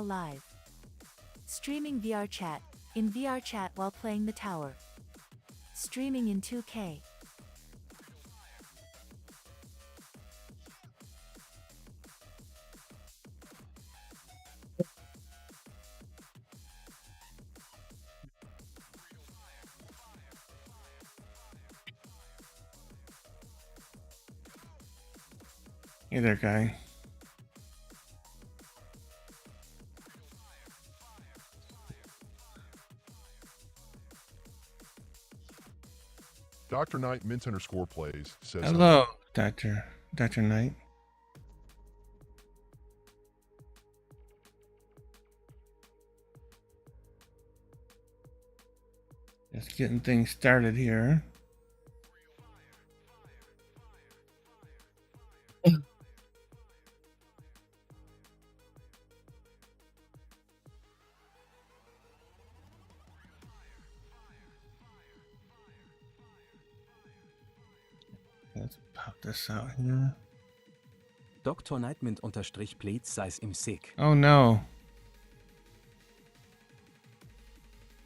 live. Streaming VRChat. In VRChat while playing the tower. Streaming in 2K. Hey there, guy. Dr. Knight Mint underscore plays says Hello, Dr. Knight. Just getting things started here. Let's pop this out here. Dr. Nightmint unterstrich Blades sei's im Sick. Oh no.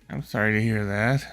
I'm sorry to hear that.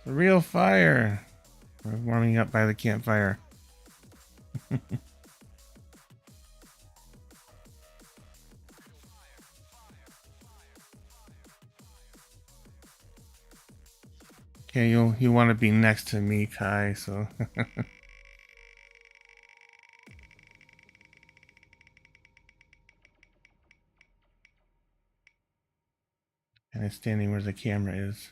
The real fire. We're warming up by the campfire. Okay, you want to be next to me, Kai, so and it's standing where the camera is.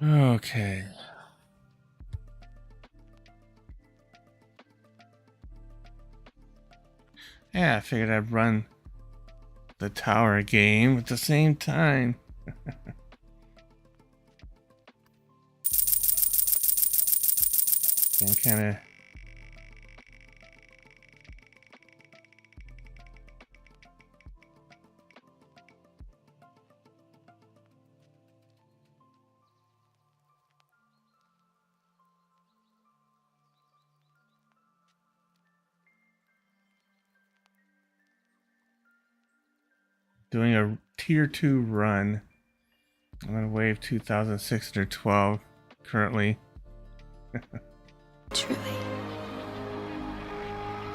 Okay. Yeah, I figured I'd run the tower game at the same time. I'm kind of doing a tier 2 run. I'm on wave 2612 currently. Truly,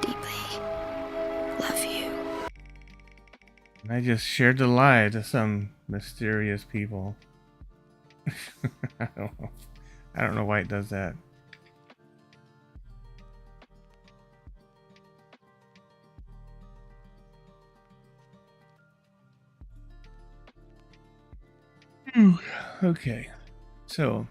deeply love you. And I just shared the lie to some mysterious people. I don't know why it does that. Okay, so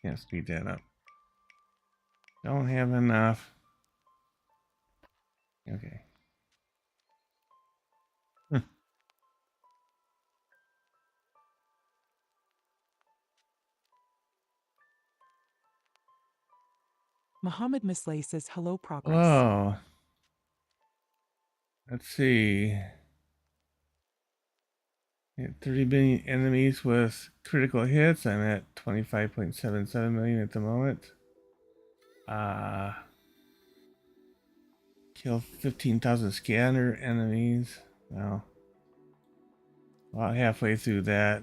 can't speed that up. Don't have enough. Okay. Mohammed Mislay says hello progress. Whoa. Let's see. 30 billion enemies with critical hits. I'm at 25.77 million at the moment. Kill 15,000 scanner enemies. Well, about halfway through that.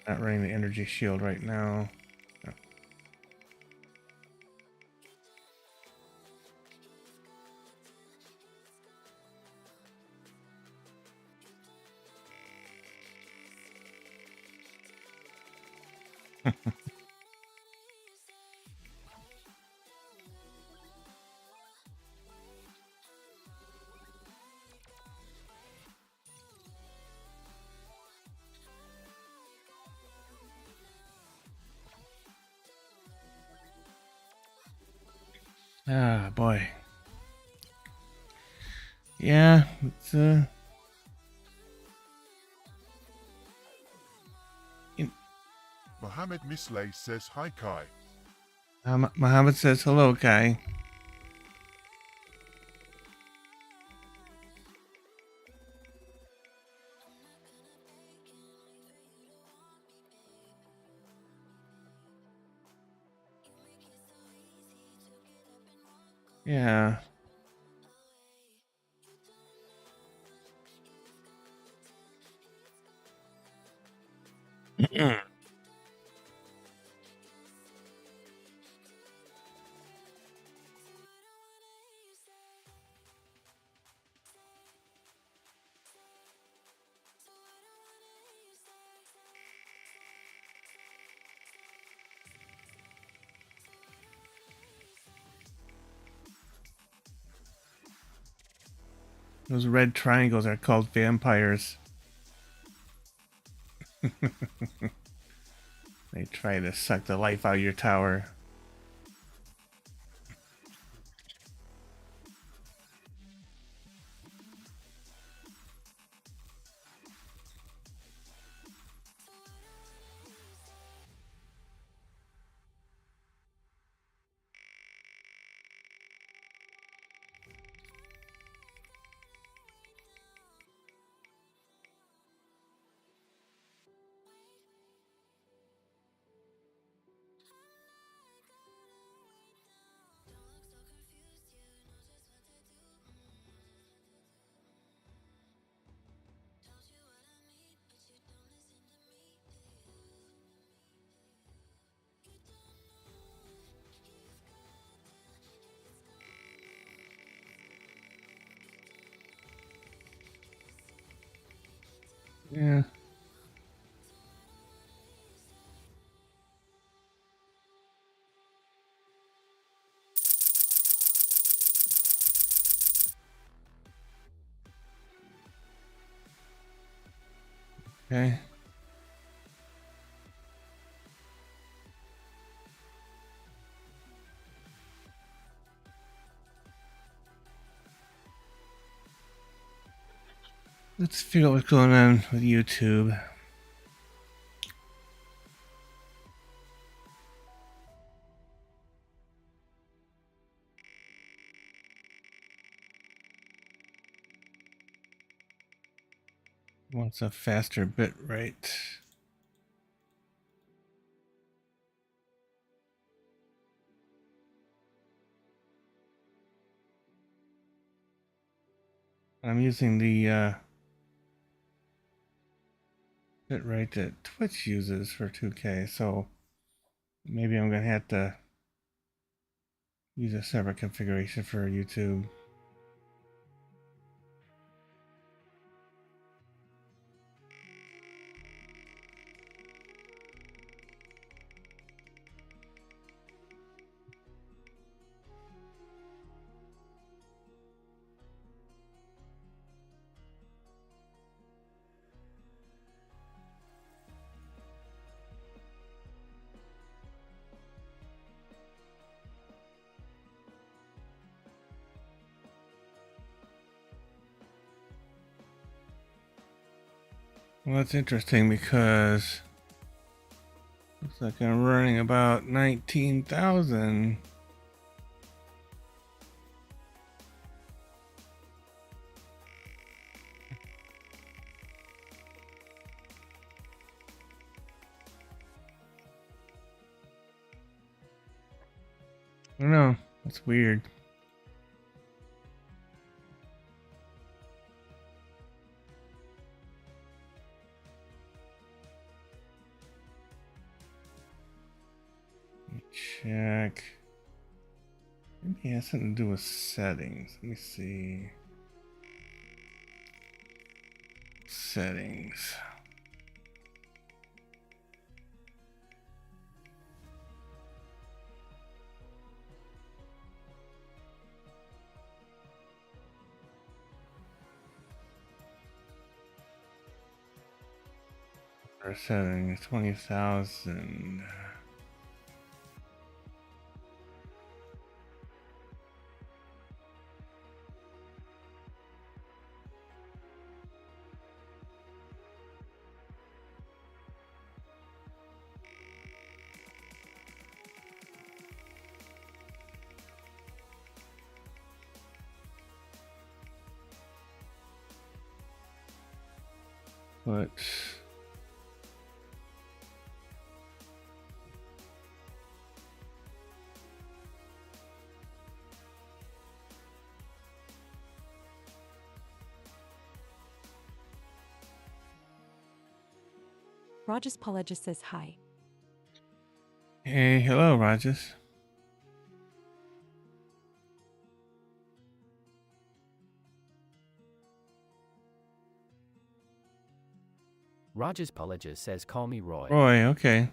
Not running the energy shield right now. Ah, boy. Yeah, it's Mohammed Mislay says hi Kai. Muhammad says hello, Kai. Yeah. Those red triangles are called vampires. They try to suck the life out of your tower. Yeah. Okay. Let's figure out what's going on with YouTube. Wants a faster bit rate. I'm using the bit rate that Twitch uses for 2K, so maybe I'm gonna have to use a separate configuration for YouTube. Well, that's interesting because looks like I'm running about 19,000. I don't know. That's weird. Let me check. Maybe it has something to do with settings. Let me see. Settings. Our settings 20,000. But Rajas Palaja says hi. hey, hello, Rajas. Rajas Palaja says call me Roy. Roy, okay.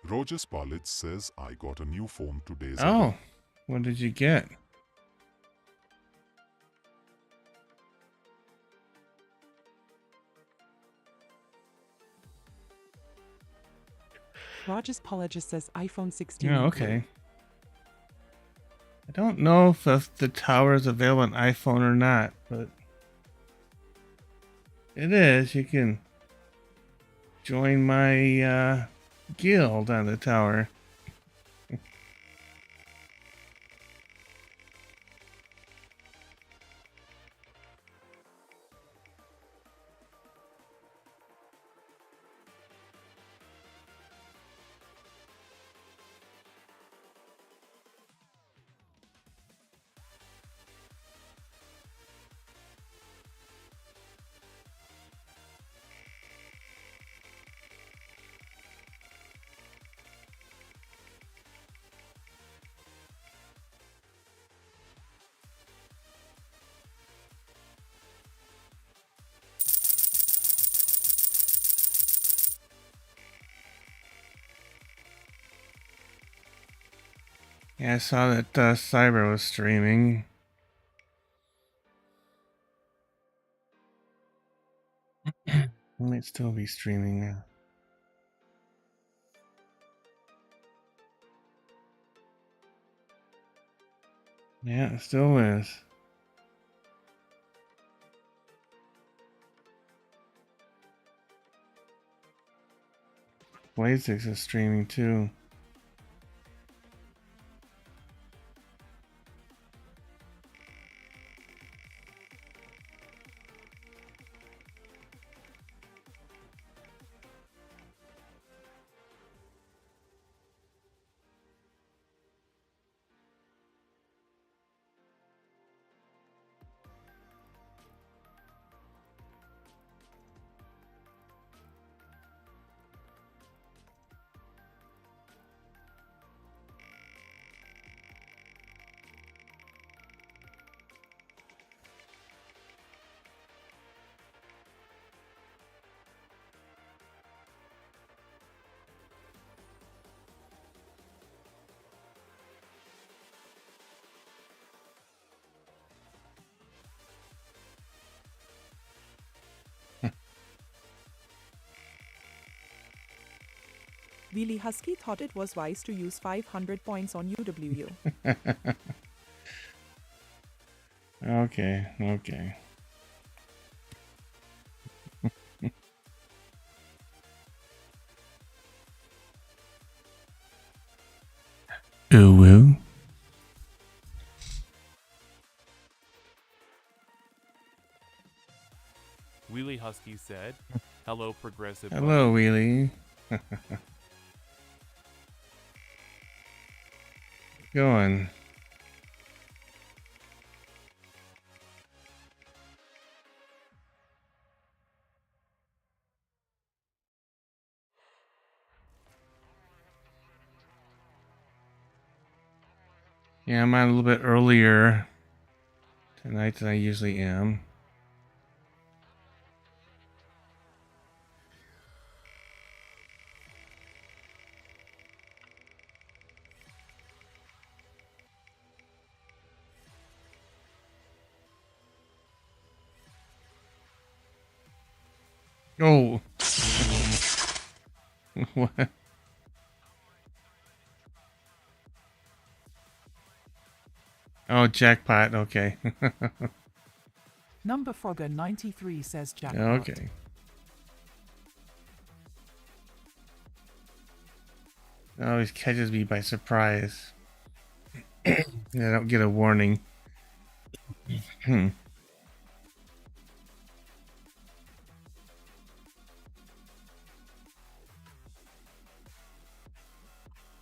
Rogers Palit says I got a new phone 2 days ago. Oh, what did you get? Rajas Palaja says iPhone 16. Oh, in blue. okay. I don't know if the tower is available on iPhone or not, but it is. You can join my guild on the tower. Yeah, I saw that Cyber was streaming. It might still be streaming now. Yeah, it still is. Blazix is streaming too. Wheelie Husky thought it was wise to use 500 points on UWU. Okay, okay. Ooh, woo. Wheelie Husky said, "Hello, progressive." Hello, Wheelie. Going. Yeah, I'm on a little bit earlier tonight than I usually am. Oh. What? Oh, jackpot. Okay. Number Frogger 93 says jackpot. Okay. It always catches me by surprise. I don't get a warning.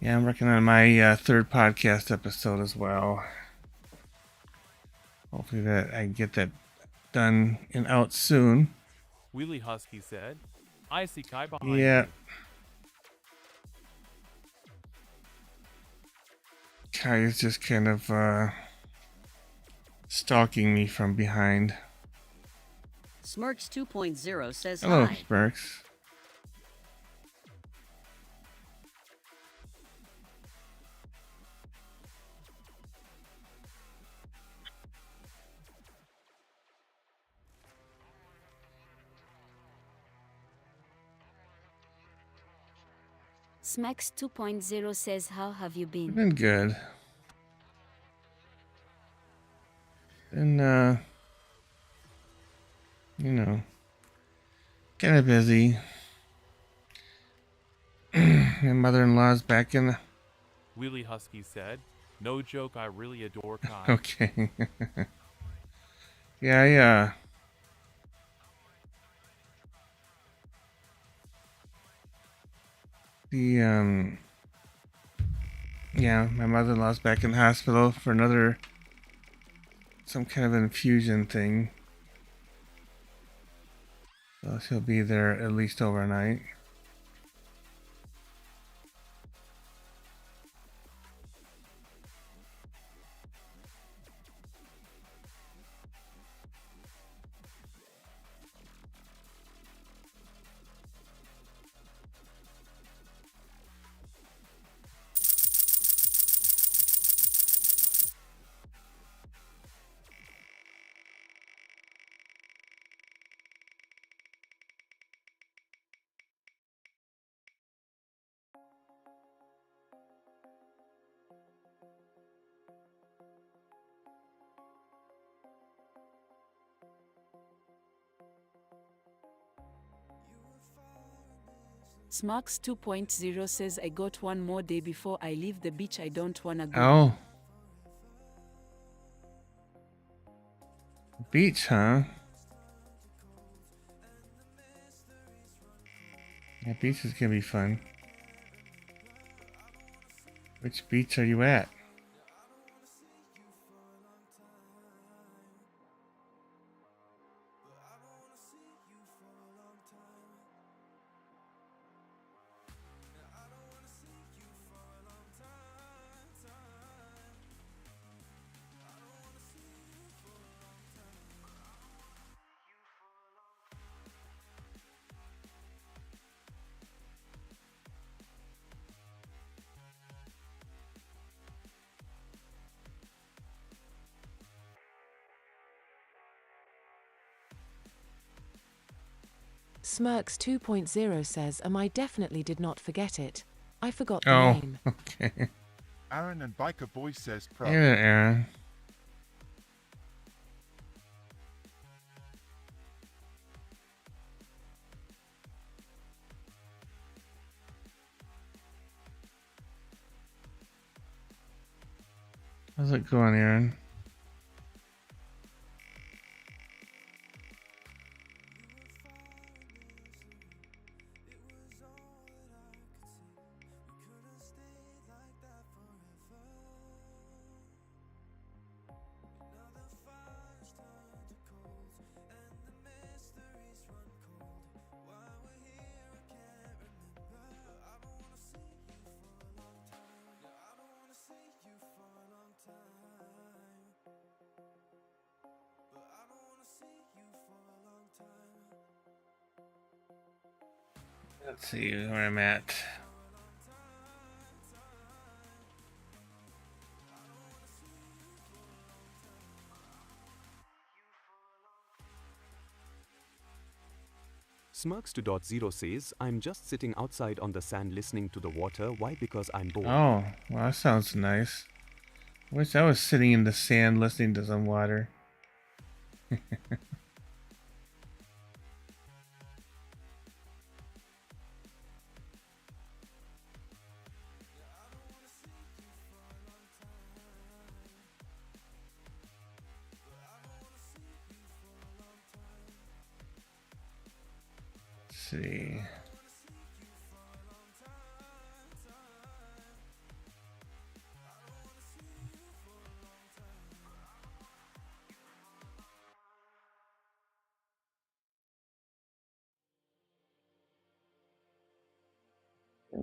Yeah, I'm working on my third podcast episode as well. Hopefully that I can get that done and out soon. Wheelie Husky said, "I see Kai behind Yeah. you." Kai is just kind of stalking me from behind. Smirks 2.0 says Hello, hi. Sparks. Smax 2.0 says, how have you been? Been good. Been, you know, kind of busy. My mother-in-law's back in the... Wheelie Husky said, "No joke, I really adore Kai." Okay. Yeah, yeah, my mother-in-law's back in the hospital for some kind of infusion thing. So she'll be there at least overnight. Smarks 2.0 says, I got one more day before I leave the beach. I don't wanna go. Oh. Beach, huh? Yeah, beach is gonna be fun. Which beach are you at? Smirks 2.0 says, I definitely did not forget it. I forgot the Oh, name. okay. Aaron and Biker Boy says Hey pro. there, Aaron. How's it going, Aaron? Let's see where I'm at. Smirks2.0 says, I'm just sitting outside on the sand listening to the water. Why? Because I'm bored. Oh, well, that sounds nice. Wish I was sitting in the sand listening to some water. Let's see.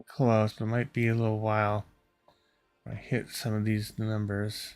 Close, but it might be a little while. I hit some of these numbers.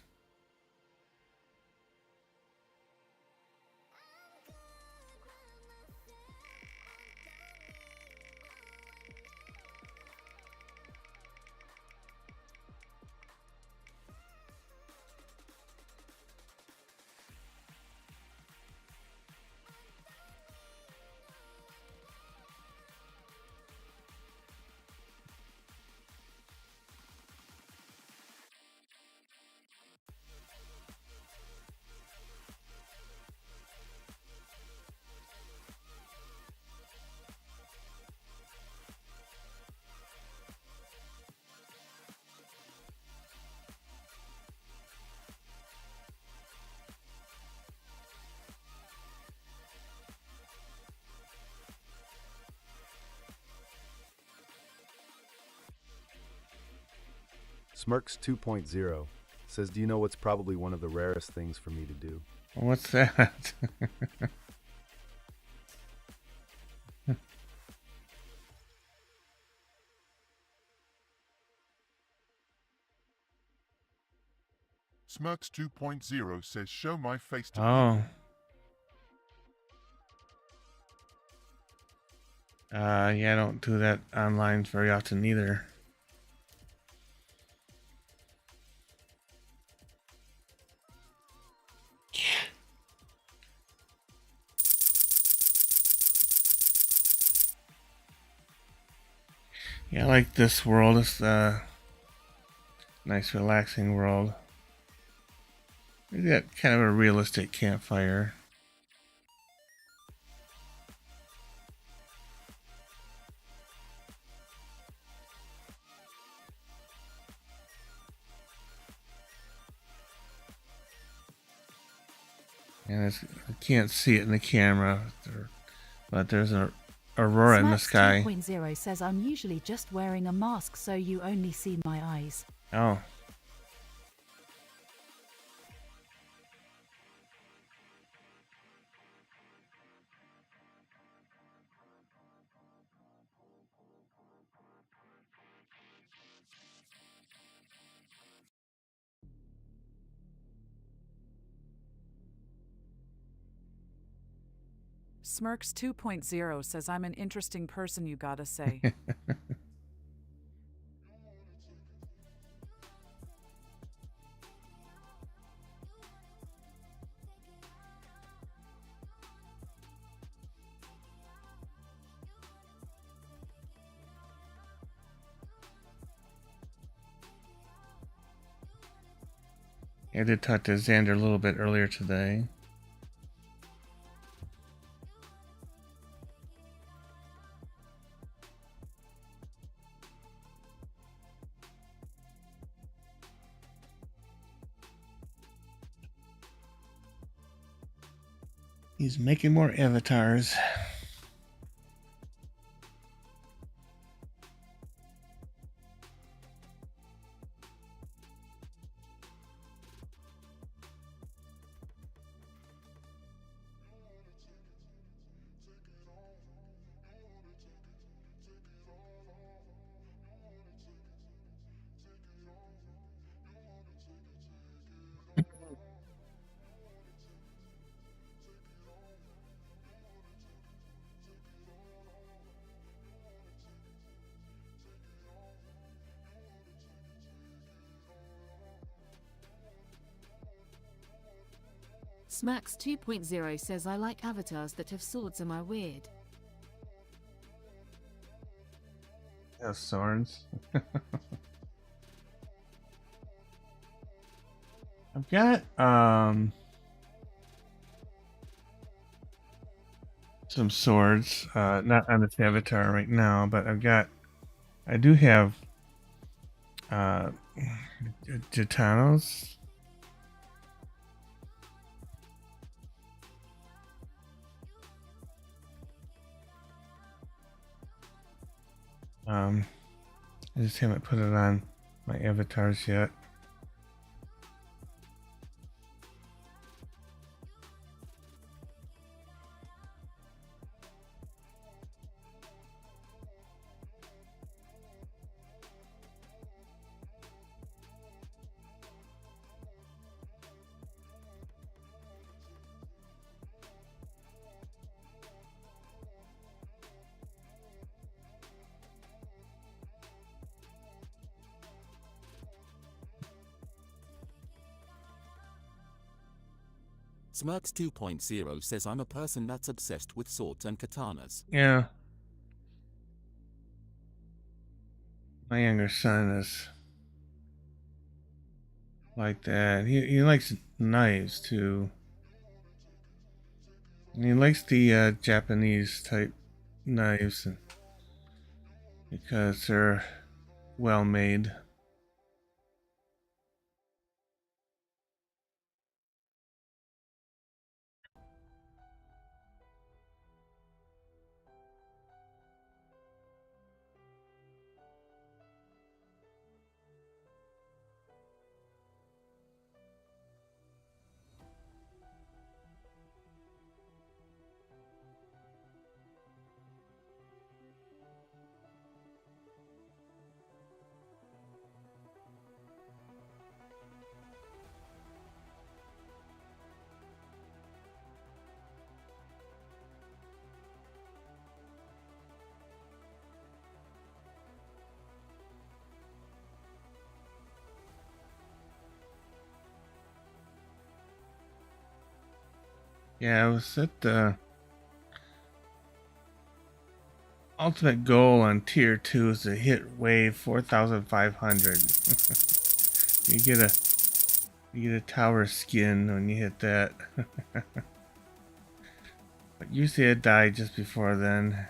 Smirks 2.0 says, do you know what's probably one of the rarest things for me to do? What's that? Smirks 2.0 says, show my face to Oh. people. Yeah, I don't do that online very often either. Yeah, I like this world. It's a nice, relaxing world. We got kind of a realistic campfire. And I can't see it in the camera, but there's an aurora in the sky. 2.0 says I'm usually just wearing a mask so you only see my eyes. Oh. Smirks 2.0 says I'm an interesting person, you gotta say. I did talk to Xander a little bit earlier today. He's making more avatars. Smax 2.0 says I like avatars that have swords. Am I weird? Yeah, swords. I've got some swords, not on this avatar right now, but I do have Gitanos. I just haven't put it on my avatars yet. Smirks 2.0 says I'm a person that's obsessed with swords and katanas. Yeah. My younger son is like that. He likes knives too. And he likes the Japanese type knives because they're well made. Yeah, I was at the ultimate goal on tier 2 is to hit wave 4,500. you get a tower skin when you hit that. But usually I die just before then.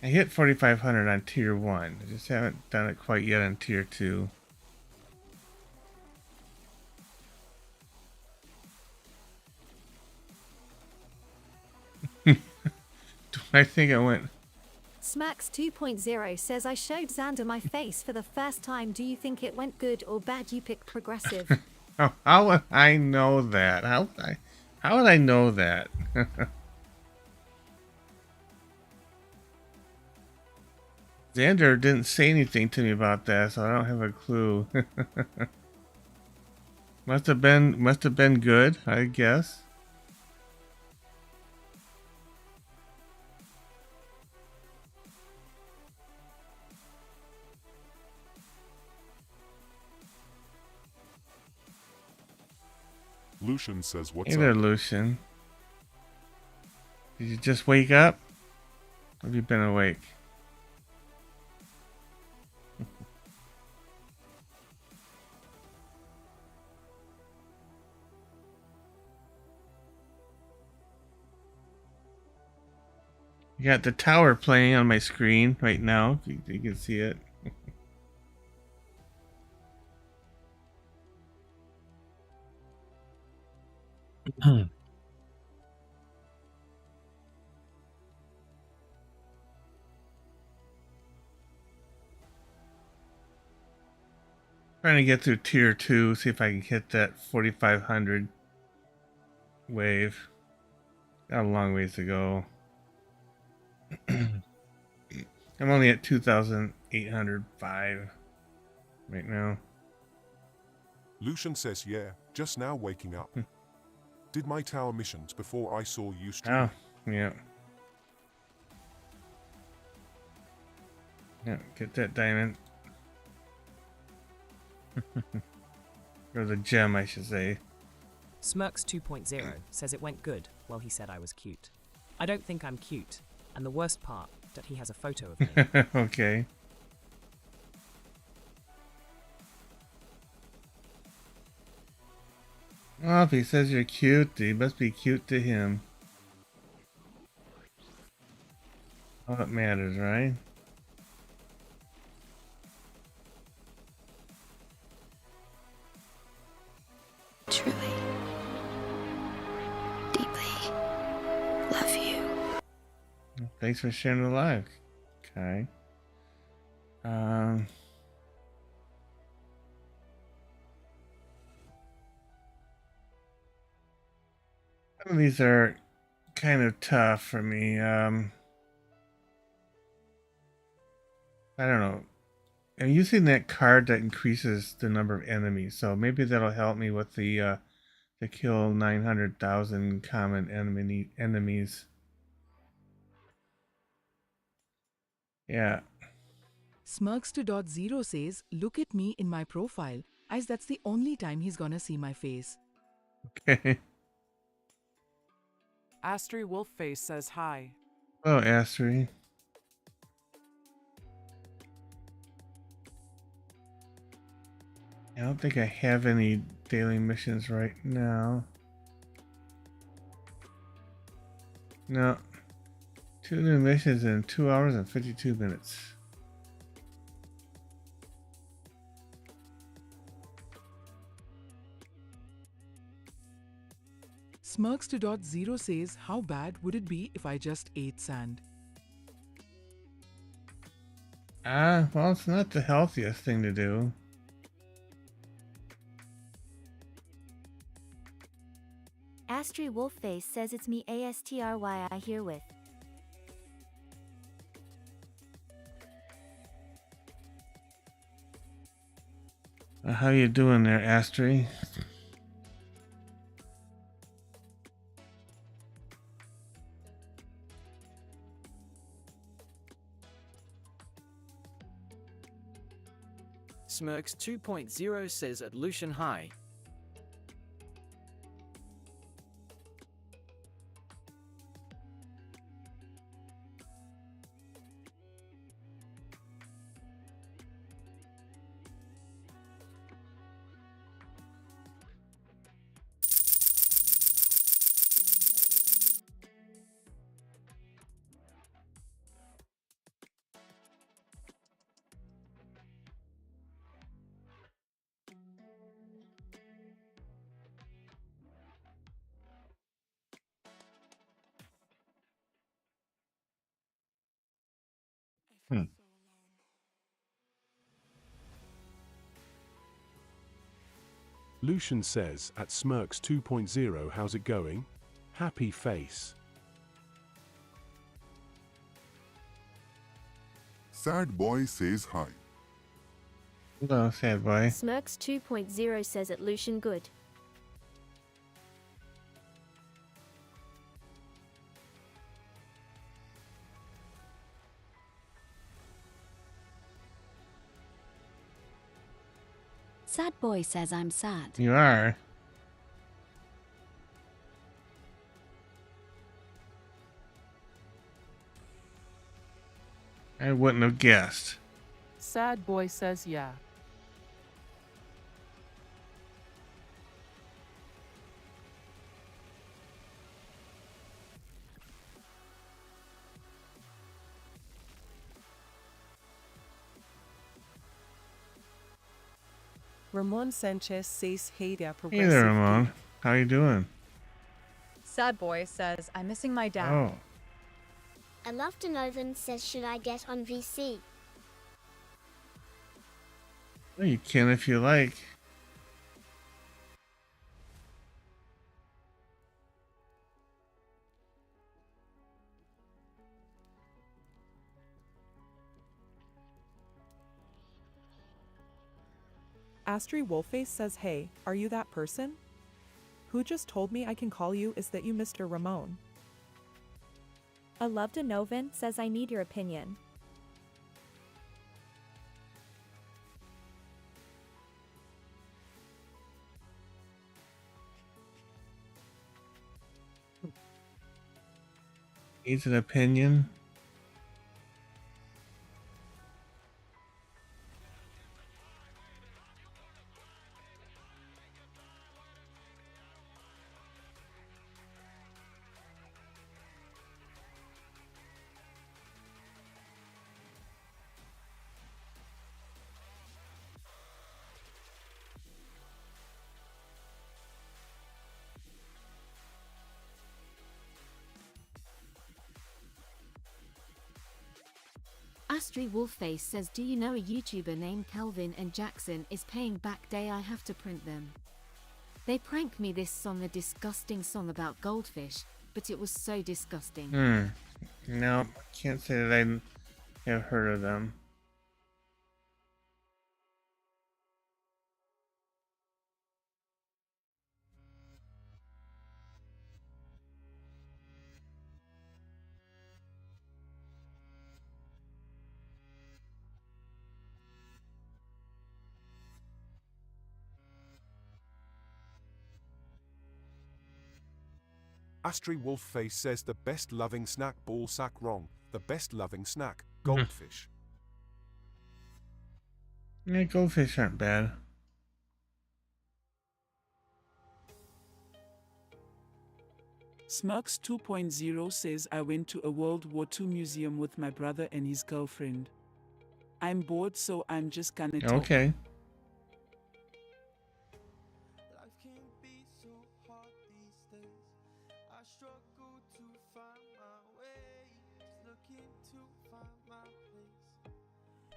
I hit 4,500 on tier 1. I just haven't done it quite yet on tier 2. I think I went. Smax 2.0 says I showed Xander my face for the first time. Do you think it went good or bad? You picked progressive. Oh, how would I know that? How would I know that? Xander didn't say anything to me about that, so I don't have a clue. must have been good, I guess. Lucian says, what's Hey there, up? Lucian. Did you just wake up? Or have you been awake? You got the tower playing on my screen right now. You can see it. Trying to get through tier 2, see if I can hit that 4,500 wave. Got a long ways to go. I'm only at 2,805 right now. Lucian says, yeah, just now waking up. Did my tower missions before I saw you stream. Oh, yeah. Yeah, get that diamond. Or the gem, I should say. Smirks 2.0 says it went good. Well, he said I was cute. I don't think I'm cute. And the worst part, that he has a photo of me. Okay. Well, if he says you're cute, you must be cute to him. All that matters, right? Truly, deeply love you. Thanks for sharing the live. Okay. Some of these are kind of tough for me. I don't know. I'm using that card that increases the number of enemies, so maybe that'll help me with the to kill 900,000 common enemies. Yeah. Smirks2.0 says, look at me in my profile, as that's the only time he's gonna see my face. Okay. Astri Wolfface says hi. Oh, Astri. I don't think I have any daily missions right now. No. 2 new missions in 2 hours and 52 minutes. Smirks2.0 says, how bad would it be if I just ate sand? Well, it's not the healthiest thing to do. Astri Wolfface says it's me Astry I herewith. How you doing there, Astri? Smirks 2.0 says at Lucian hi. Lucian says, at Smirks 2.0, how's it going? Happy face. Sad boy says hi. Hello, sad boy. Smirks 2.0 says it Lucian good. Sad boy says I'm sad. You are. I wouldn't have guessed. Sad boy says yeah. Ramon Sanchez says, hey there, Hey progressive. there, Ramon. How you doing? Sad Boy says, I'm missing my dad. Oh. I love Donovan says, should I get on VC? Well, you can if you like. Astri Wolfface says, hey, are you that person? Who just told me I can call you is that you Mr. Ramon. I love Donovan says, I need your opinion. Needs an opinion. Astri Wolfface says, do you know a YouTuber named Calvin and Jackson is paying back day I have to print them. They prank me this song, a disgusting song about goldfish, but it was so disgusting. No, can't say that I have heard of them. Astri Wolfface says the best loving snack ball sack wrong. The best loving snack, goldfish. Yeah, goldfish aren't bad. Smirks 2.0 says, I went to a World War II museum with my brother and his girlfriend. I'm bored, so I'm just gonna talk. Okay.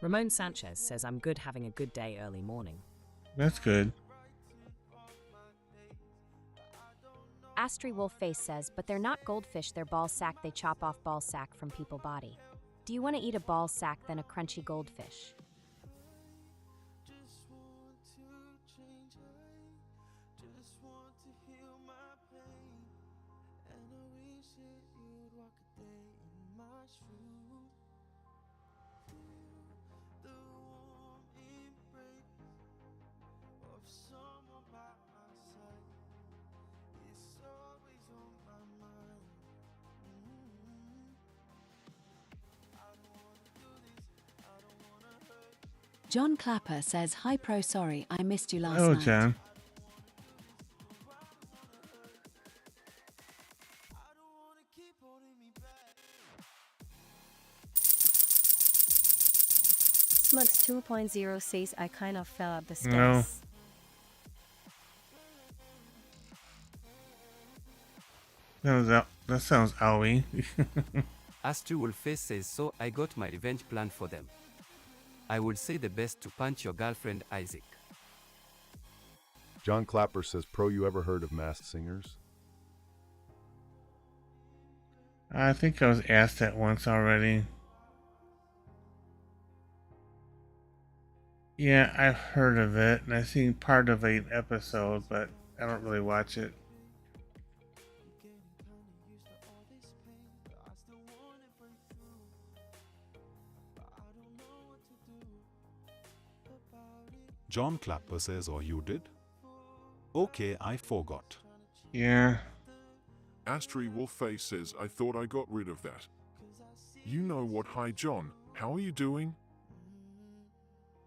Ramon Sanchez says, I'm good having a good day early morning. That's good. Astri Wolfface says, but they're not goldfish, they're ball sack. They chop off ball sack from people body. Do you want to eat a ball sack than a crunchy goldfish? John Clapper says, hi pro, sorry, I missed you last Hello, night. John. Smugs 2.0 says, I kind of fell up the stairs. No. That sounds owie. Astri Wolfface says, so I got my revenge plan for them. I will say the best to punch your girlfriend, Isaac. John Clapper says, pro, you ever heard of Masked Singers? I think I was asked that once already. Yeah, I've heard of it, and I've seen part of an episode, but I don't really watch it. John Clapper says, or you did? Okay, I forgot. Yeah. Astri Wolfface says, I thought I got rid of that. You know what? Hi John, how are you doing?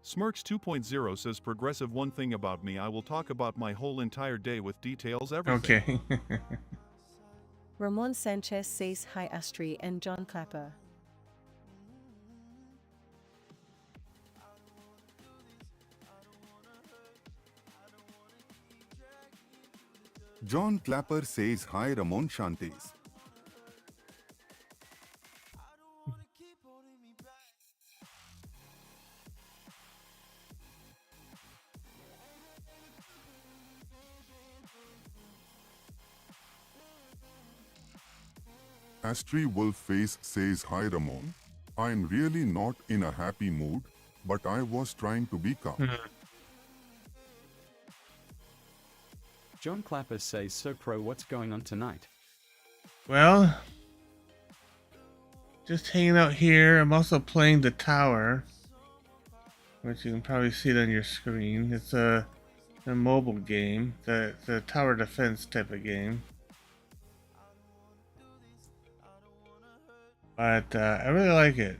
Smirks 2.0 says, progressive, one thing about me, I will talk about my whole entire day with details, everything. Okay. Ramon Sanchez says, hi Astri and John Clapper. John Clapper says hi Ramon Shantes. Astri Wolfface says hi Ramon. I'm really not in a happy mood, but I was trying to be calm. John Clapper says, so pro, what's going on tonight? Well, just hanging out here. I'm also playing the tower, which you can probably see it on your screen. It's a mobile game, the tower defense type of game. But I really like it.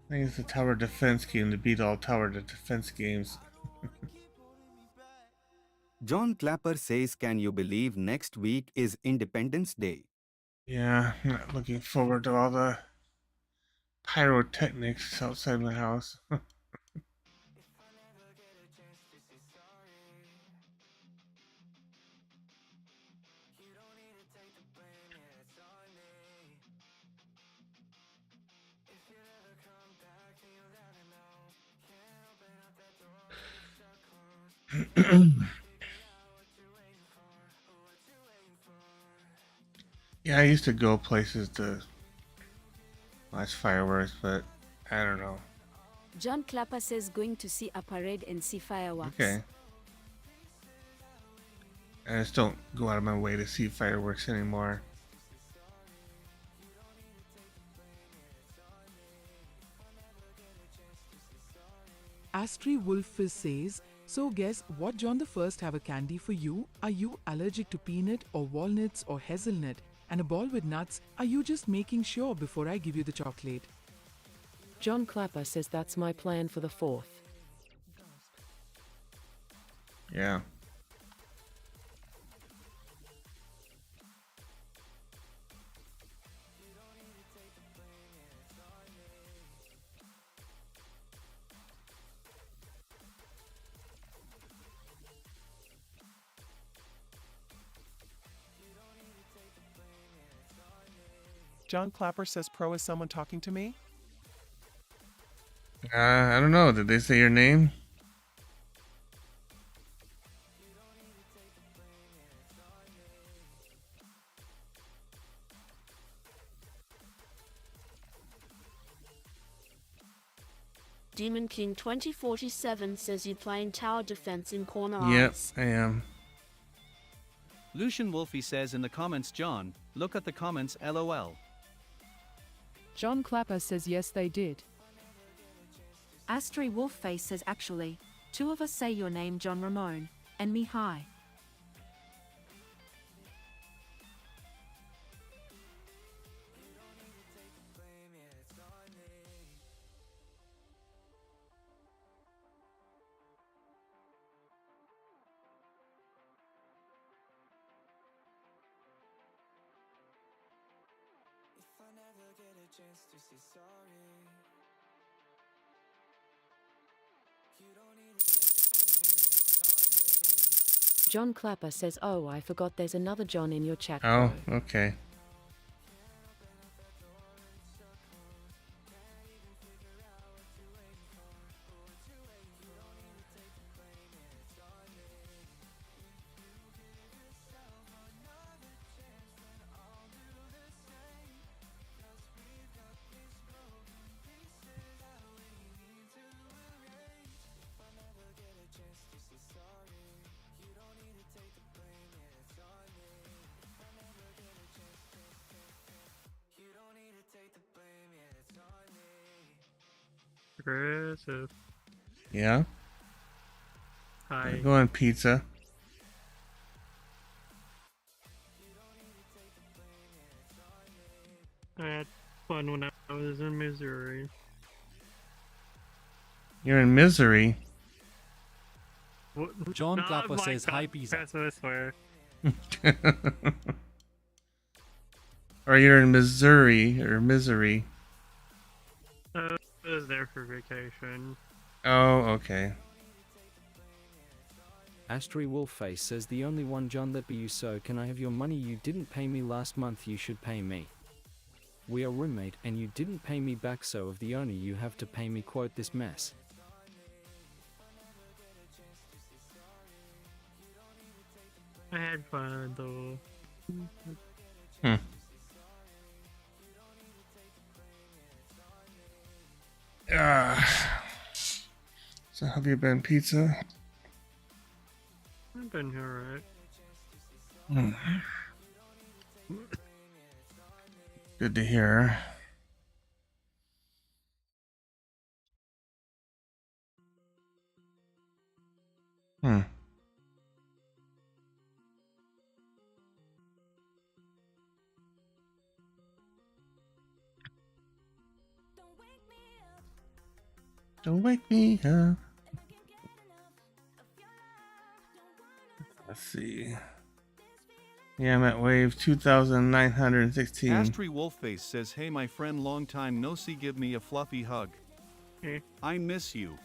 I think it's a tower defense game to beat all tower defense games. John Clapper says, can you believe next week is Independence Day? Yeah, I'm not looking forward to all the pyrotechnics outside my house. Yeah, I used to go places to watch fireworks, but I don't know. John Clapper says going to see a parade and see fireworks. Okay. I just don't go out of my way to see fireworks anymore. Astri Wolf says, so guess what John the First have a candy for you? Are you allergic to peanut or walnuts or hazelnut? And a ball with nuts? Are you just making sure before I give you the chocolate? John Clapper says that's my plan for the 4th. Yeah. John Clapper says pro, is someone talking to me? I don't know. Did they say your name? Demon King 2047 says you're playing tower defense in corner Yep, eyes. I am. Lucian Wolfie says in the comments, John, look at the comments, lol. John Clapper says yes they did. Astri Wolfface says actually, 2 of us say your name John Ramon, and me hi. John Clapper says, oh, I forgot there's another John in your chat. Oh, bro. okay. Aggressive. Yeah? Hi. Go on, pizza. I had fun when I was in Missouri. You're in misery. John Clapper says hi pizza. I swear. Or you're in Missouri or misery. I was there for vacation. Oh, okay. Astri Wolfface says the only one John that be you, so can I have your money? You didn't pay me last month, you should pay me. We are roommate and you didn't pay me back, so of the owner you have to pay me, quote this mess. I had fun though. So have you been, pizza? I've been alright. Good to hear. Don't wake me up. Let's see. Yeah, I'm at wave 2,916. Astri Wolfface says, hey my friend, long time no see, give me a fluffy hug. I miss you.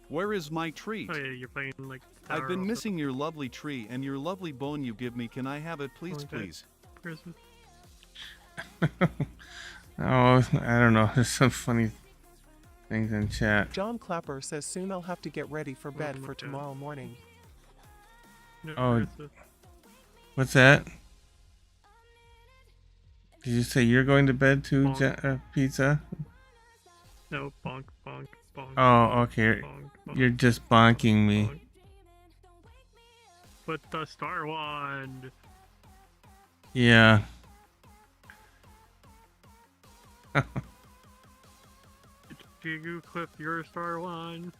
Where is my treat? Oh yeah, you're playing like. I've Tower been also. missing your lovely tree and your lovely bone you give me. Can I have it, please, Okay. please? Christmas. Oh, I don't know. There's some funny things in chat. John Clapper says soon I'll have to get ready for bed for tomorrow morning. No, Oh, Christmas. what's that? Did you say you're going to bed too, pizza? No, bonk, bonk, bonk. Oh, bonk, okay. bonk, bonk. You're just bonking me. With the Star Wand. Yeah. Did you clip your Star Wand?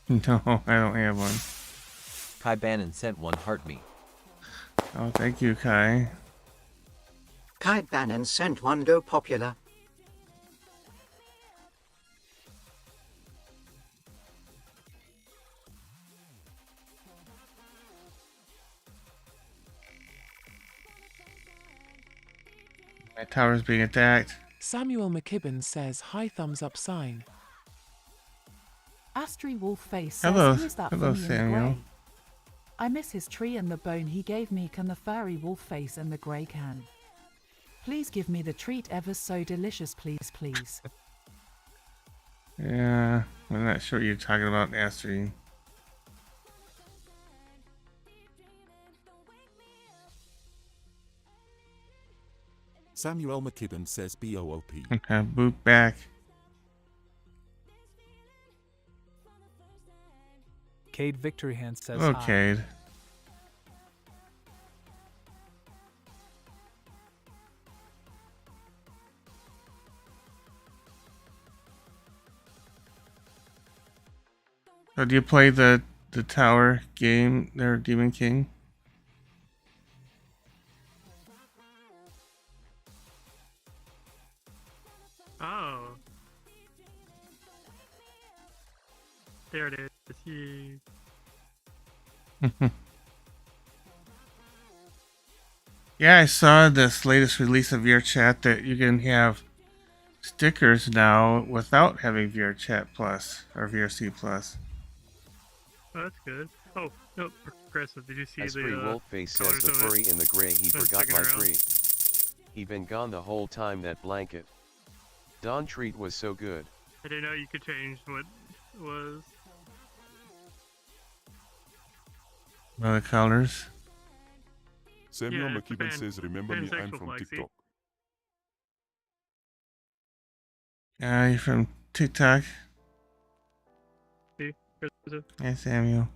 No, I don't have one. Kai Bannon sent one heart me. Oh, thank you, Kai. Kai Bannon sent one go popular. My tower's being attacked. Samuel McKibben says hi, thumbs up sign. Astri Wolfface says, Hello, who's that hello, for me in Samuel. the grey? I miss his tree and the bone he gave me. Can the furry Wolfface and the grey can? Please give me the treat ever so delicious, please, please. Yeah, I'm not sure what you're talking about, Astrid. Samuel McKibben says BOOP. Okay, boot back. Cade Victory Hand says Oh, hi. Cade. So do you play the tower game there, Demon King? Oh. There it is. You... Yeah, I saw this latest release of VRChat that you can have stickers now without having VRChat Plus or VRC Plus. Oh, that's good. Oh, no, Progressive, did you see Esprit the Wolfface says the furry in the gray, he forgot my treat. He been gone the whole time, that blanket. Dawn treat was so good. I didn't know you could change what was. Other colors. Samuel Yeah, it's a McKibben says, remember me, I'm pansexual from flag, see? TikTok. You're from TikTok. See? Progressive. Hey, Samuel.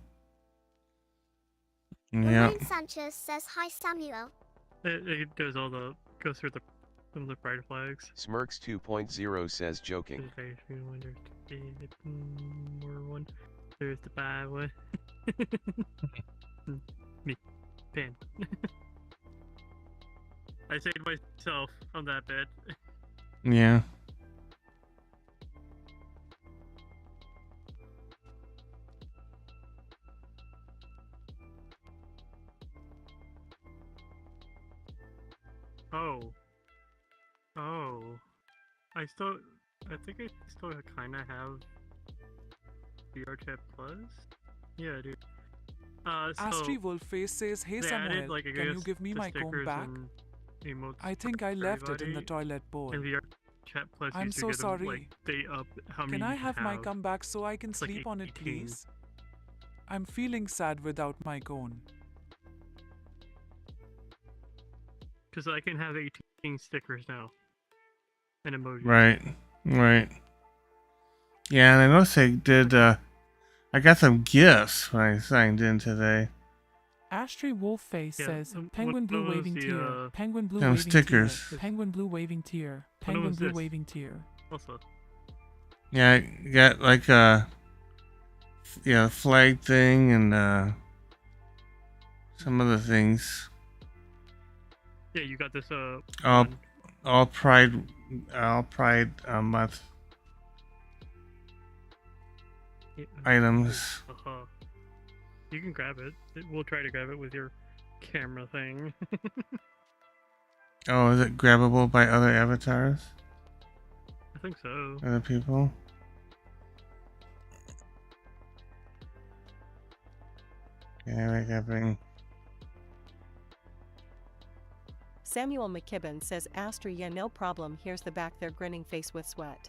Yep. Ramon Sanchez says hi, Samuel. It does all the, goes through some of the pride flags. Smirks 2.0 says joking. More one. There's the bad one. Me. Pen. I saved myself on that bit. Yeah. Oh. I think I still kinda have VRChat Plus? Yeah, dude. Astri Wolfface says, hey they Samuel, added, like, I can you guess, give me the my comb stickers back? and emotes I think I for left it in the everybody, toilet bowl. and VRChat Plus I'm used to so get them, sorry. like, they up how many Can I you have my comb back so I can It's like sleep on it, 18. please? I'm feeling sad without my cone. Because I can have 18 stickers now. And emojis. Right. Right. Yeah, and I noticed they did, I got some gifts when I signed in today. Astri Wolfface Yeah, says, what penguin blue was waving the, tear, penguin blue Them waving stickers. tear, penguin blue waving tear, What penguin was blue this? waving tear. Also. Yeah, I got like a flag thing and some other things. Yeah, you got this, All one. all Pride month Yeah. items. Uh-huh. You can grab it. We'll try to grab it with your camera thing. Oh, is it grabbable by other avatars? I think so. Other people? Yeah, I got bring. Samuel McKibben says, Astri, yeah, no problem. Here's the back there grinning face with sweat.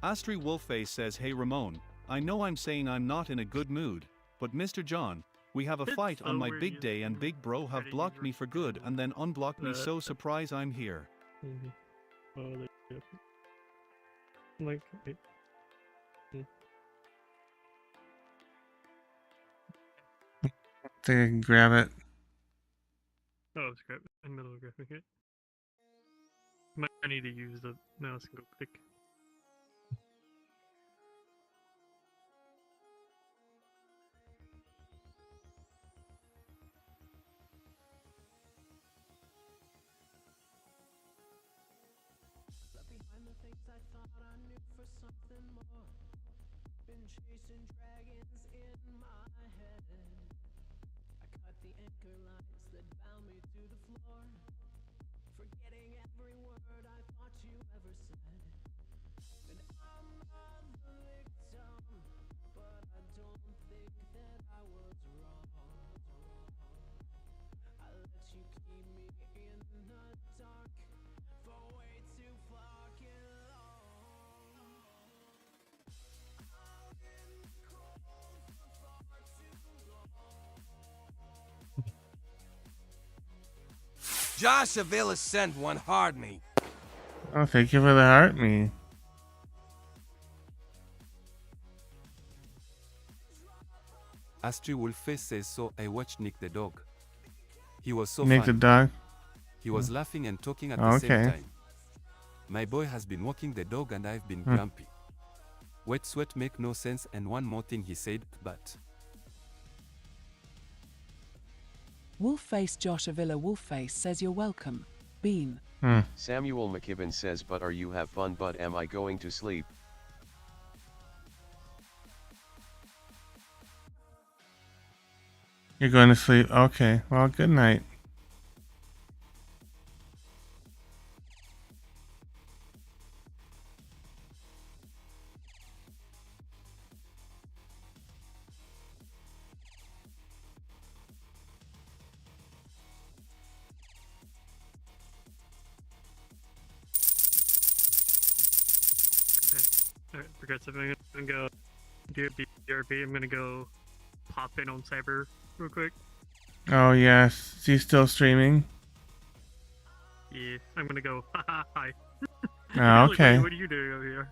Astri Wolfface says, hey Ramon, I know I'm saying I'm not in a good mood, but Mr. John, we have a It's fight so Oh, on my weird big you day and big bro have to blocked use me for good and then unblocked me, the- so surprise I'm here. Oh, like, wait. I think I can grab it. Oh, it's grab in the middle of grabbing it. Might need to use the mouse and go click. Josh Avila sent one hard me. Oh, thank you for the heart me. Astri Wolfface says, so I watched Nick the dog. He was so Nick the funny. dog? He was laughing and talking at the same Okay. time. My boy has been walking the dog and I've been Hmm. grumpy. Wet sweat make no sense, and one more thing he said, but Wolfface Josh Avila Wolfface says you're welcome. Bean. Samuel McKibben says, but are you have fun, but am I going to sleep? You're going to sleep? Okay. Well, good night. Alright, Progressive, I'm gonna go do a BRB. I'm gonna go pop in on Cyber real quick. Oh, yes. Is he still streaming? Yeah, I'm gonna go, haha, hi. Oh, Really, okay. What are you doing over here?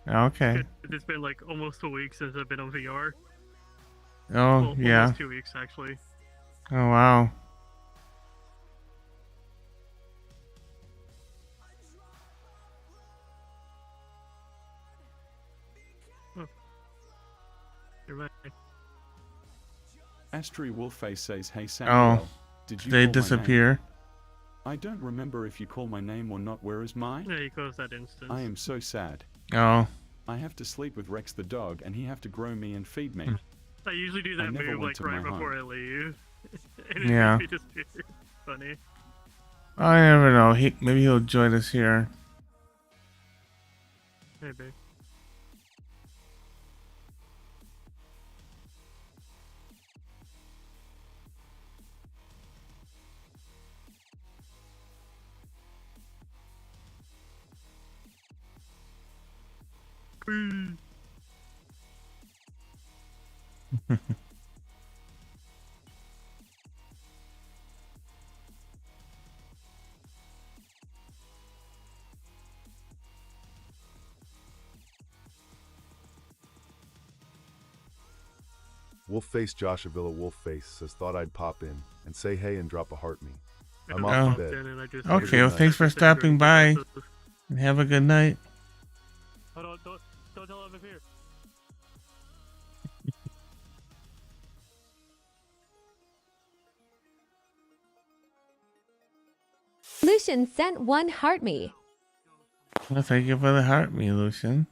Okay. It's been like almost a week since I've been on VR. Oh, Well, yeah. Almost 2 weeks, actually. Oh, wow. Oh. You're right. Astri Wolfface says, hey Samuel, did you they call my disappear? name? I don't remember if you call my name or not. Where is mine? Yeah, he closed that instance. I am so sad. Oh. I have to sleep with Rex the dog and he have to grow me and feed me. I usually do I that never move went like to right my before home. I leave. And it Yeah. makes me disappear. Funny. I never know. Maybe he'll join us here. Maybe. Wolfface Josh Avila Wolfface says thought I'd pop in and say hey and drop a heart me. I'm Oh. off to bed. Okay, well, thanks for stopping by. And have a good night. Hold on, don't tell him I'm here. Lucian sent one heart me. Well, thank you for the heart, me, Lucian.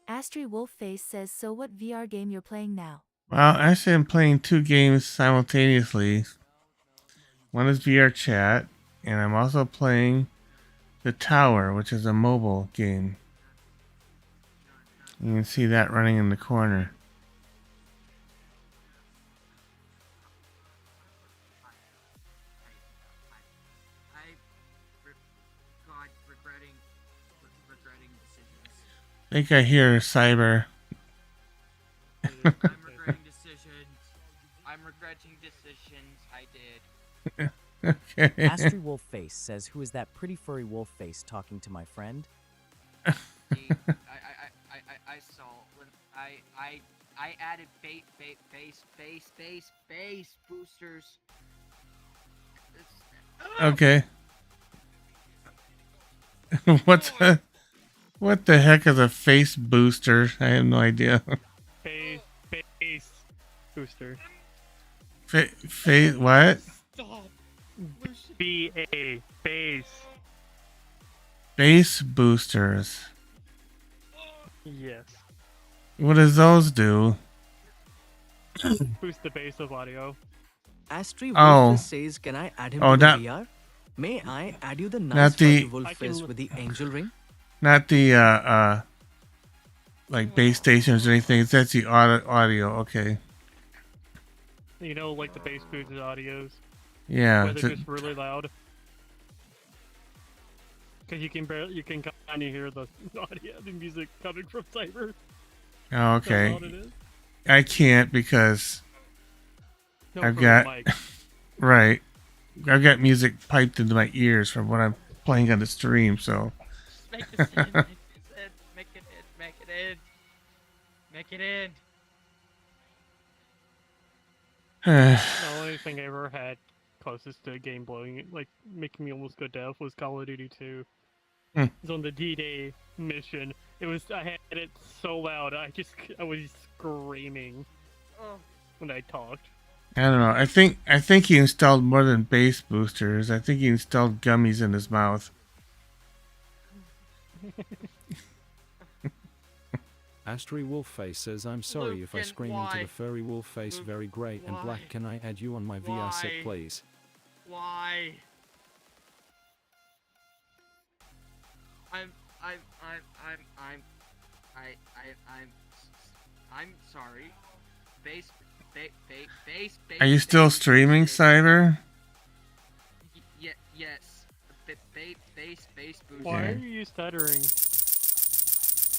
Astri Wolfface says, so what VR game you're playing now? Well, actually, I'm playing 2 games simultaneously. One is VRChat, and I'm also playing The Tower, which is a mobile game. You can see that running in the corner. I think I hear Cyber. I'm regretting decisions. I'm regretting decisions I did. Okay. Astri Wolfface says, who is that pretty furry wolf face talking to my friend? I saw when I added base boosters. Okay. What the heck is a face booster? I have no idea. Face booster. Face what? Stop. BA base. Bass boosters. Yes. What does those do? Boost the bass of audio. Astri Oh. Wolfface says, can I add him Oh, to the not- VR? May I add you the Not nice the- furry Wolfface with the angel ring? Not the like base stations or anything. It's actually audio. Okay. You know, like the bass boosted audios. Yeah. Where they're just really loud. Because you can kind of hear the audio, the music coming from Cyber. Oh, That's how okay. loud it is. I can't because No, I've from got the mic. right. I've got music piped into my ears from what I'm playing on the stream. So. Make this in. Make it in. Make it in. Make it in. The only thing I ever had closest to a game blowing, like making me almost go deaf, was Call of Duty 2. Hmm. It was on the D-Day mission. I had it so loud, I was screaming when I talked. I don't know. I think he installed more than bass boosters. I think he installed gummies in his mouth. Astri Wolfface says, I'm sorry if I Lucan, scream into why? the furry wolfface. Very great and black. Why? Can I add you on my VR set, Why? please? Why? I'm sorry. Base. Are you still streaming, Cyber? Yes. Base booster. Why are you stuttering?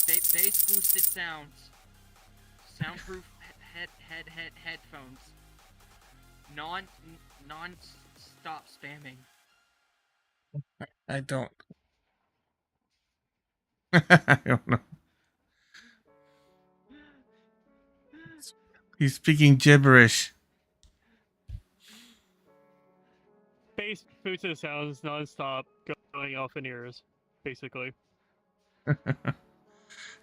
Bass boosted sounds. Soundproof headphones. Non-stop spamming. I don't. I don't know. He's speaking gibberish. Bass boosted sounds non-stop going off in ears, basically. Is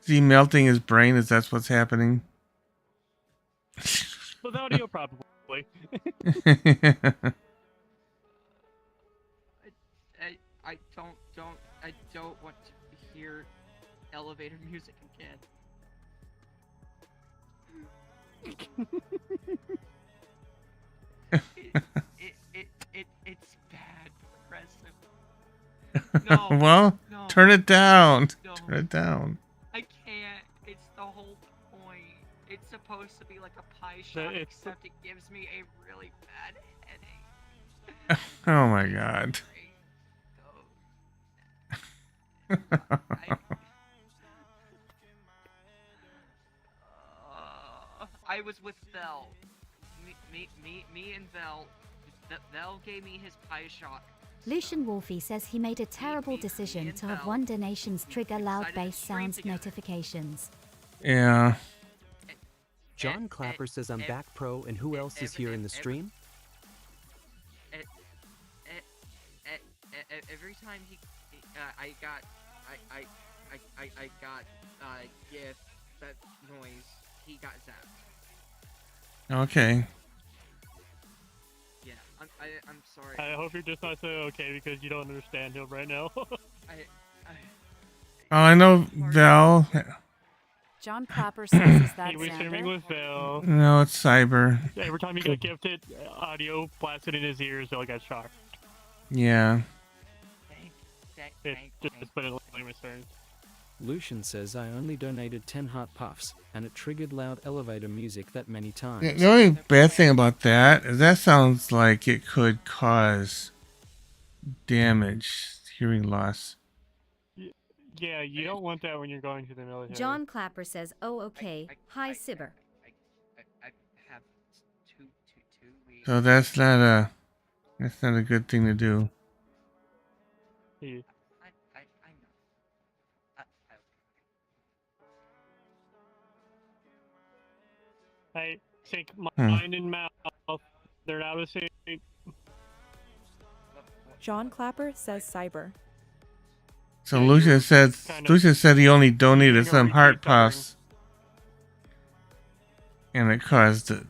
he melting his brain? Is that what's happening? With audio, probably. I don't want to hear elevator music again. It's bad. No. Well, No. turn it down. No. Turn it down. I can't. It's the whole point. It's supposed to be like a pie shot, except it gives me a really bad headache. Oh my god. I was with Vel. Me and Vel. Vel gave me his pie shot. Lucian Wolfie says he made a terrible decision to have one donations trigger loud bass sounds notifications. Yeah. John Clapper says I'm back pro, and who else is here in the stream? Every time I got gift that noise, he got zapped. Okay. Yeah, I'm sorry. I hope you're just not saying okay because you don't understand him right now. Oh, I know Val. John Clapper says, is that he was Xander? streaming with Val. No, it's Cyber. Every time he got gifted, audio blasted in his ears, Val got shocked. Yeah. Just put it in my turn. Lucian says I only donated 10 heart puffs, and it triggered loud elevator music that many times. The only bad thing about that is that sounds like it could cause damage, hearing loss. Yeah, you don't want that when you're going to the military. John Clapper says, oh, okay. Hi, Sibber. I have two weeks. So that's not a good thing to do. Yeah. I think mind and mouth, they're not the same. John Clapper says cyber. So Lucian said he only donated some heart puffs, and it caused it.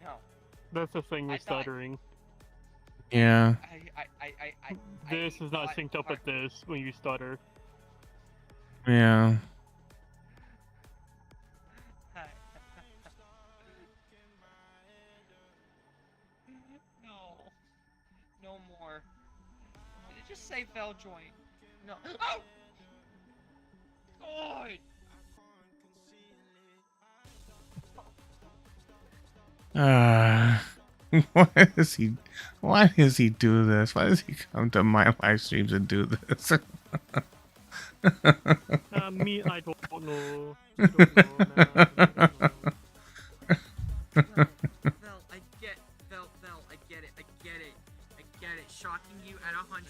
No. That's the thing with stuttering. Yeah. This is not synced up with this when you stutter. Yeah. No more. Did it just say Vel join? No. Oh! God! Why does he do this? Why does he come to my live streams and do this? Me, I don't know. Vel, I get it. Shocking you at 100%.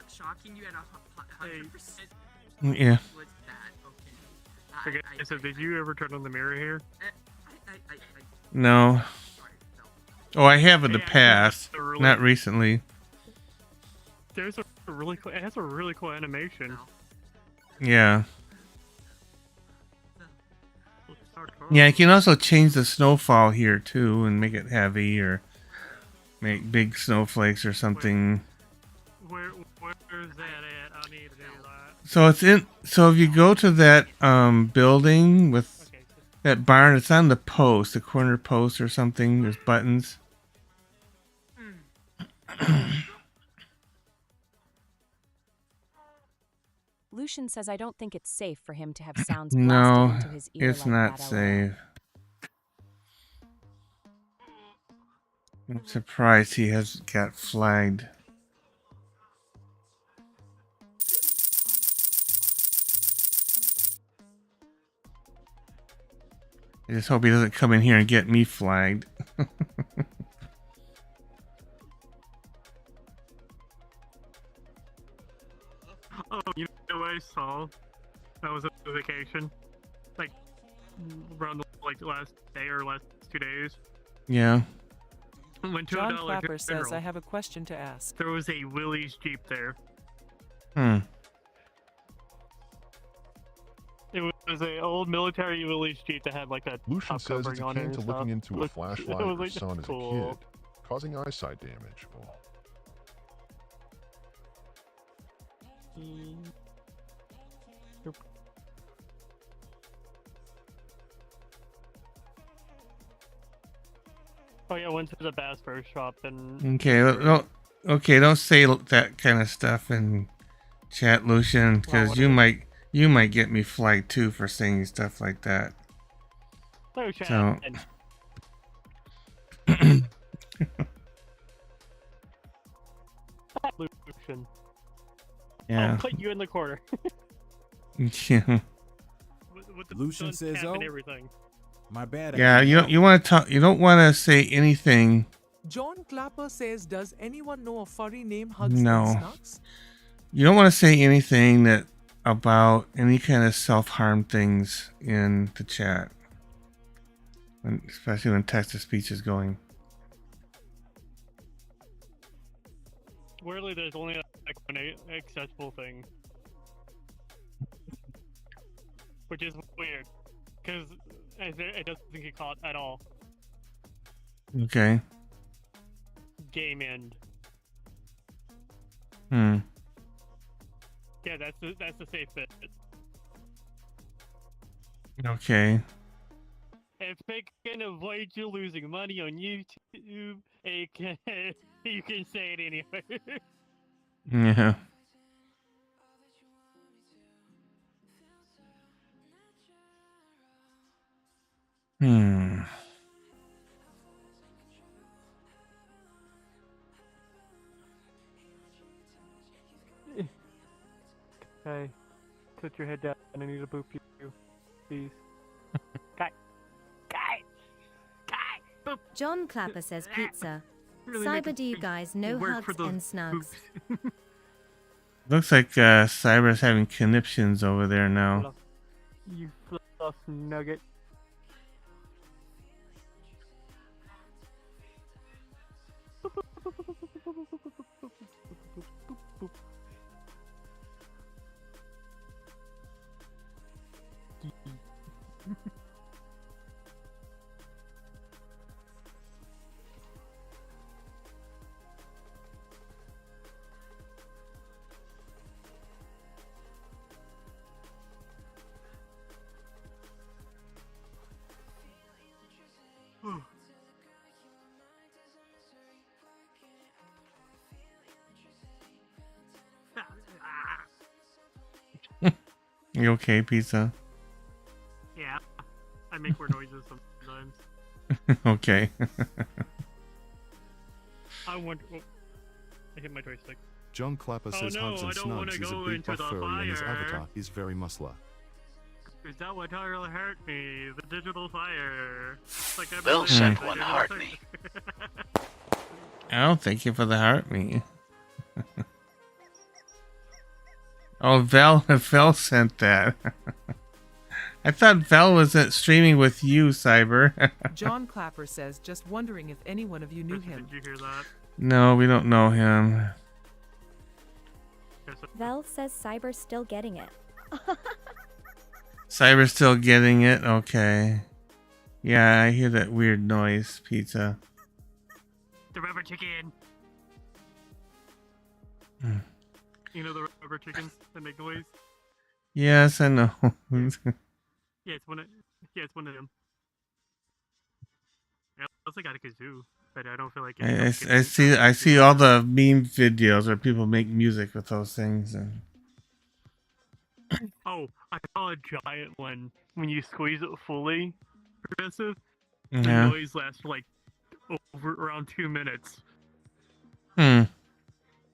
Shocking you at 100%. Yeah. Was that okay? Okay, so did you ever turn on the mirror here? No. Oh, I have in the past, not recently. There's a really cool. It has a really cool animation. Yeah. Yeah, you can also change the snowfall here too, and make it heavy, or make big snowflakes or something. Where's that at? I need to do that. So it's in. So if you go to that building with that barn, it's on the post, the corner post or something. There's buttons. Lucian says I don't think it's safe for him to have sounds No, blasted into his ear it's like not that, safe. I'm surprised he has got flagged. I just hope he doesn't come in here and get me flagged. Oh, you know what I saw? That was a vacation. Like, around the last day or last 2 days. Yeah. Went to John a Clapper says, General. I have a question to ask. There was a Willys Jeep there. It was an old military Willys Jeep that had like a Lucian top says covering it's on it akin and to stuff. looking into a flashlight It was of your like, son as cool. a kid, causing eyesight damage. Oh. Oh yeah, I went to the Bass Pro Shop and. Okay, don't say that kind of stuff in chat, Lucian, because you might get me flagged too for saying stuff like that. Oh, chat. So. Lucian. Yeah. I'll put you in the corner. Yeah. With the Lucian says, cap and "Oh, everything. my bad." Yeah, you want to talk. You don't want to say anything. John Clapper says, does anyone know a furry named Hugs No. and Snugs? You don't want to say anything that about any kind of self-harm things in the chat, especially when text-to-speech is going. Weirdly, there's only like one accessible thing, which is weird, because it doesn't get caught at all. Okay. Game end. Hmm. Yeah, that's the safe bit. Okay. If it can avoid you losing money on YouTube, you can say it anywhere. Yeah. Hmm. Okay, put your head down. I need to boop you, please. Guy, boop. John Clapper says pizza. Really Cyber, do you guys know work for Hugs those and Snugs? Looks like Cyber's having conniptions over there now. You fluff nugget. You okay, pizza? Yeah, I make weird noises sometimes. Okay. I wonder. Oh, I hit my joystick. John Clapper Oh, says no, Hugs and I don't wanna Snugs is a go big into buff the furry and his fire. avatar is very muscular. Is that what really hurt me? The digital fire. Like I Bill believe sent I one did heart everything. me. Oh, thank you for the heart me. Oh, Val sent that. I thought Val was streaming with you, Cyber. John Clapper says, just wondering if any one of you knew him. Did you hear that? No, we don't know him. Vel says Cyber's still getting it. Cyber's still getting it? Okay. Yeah, I hear that weird noise, pizza. The rubber chicken. Hmm. You know the rubber chickens that make noise? Yes, I know. Yeah, it's one of them. I also got a kazoo, but I don't feel like I see all the meme videos where people make music with those things. And... Oh, I saw a giant one. When you squeeze it fully, progressive, Yeah. the noise lasts for like around 2 minutes.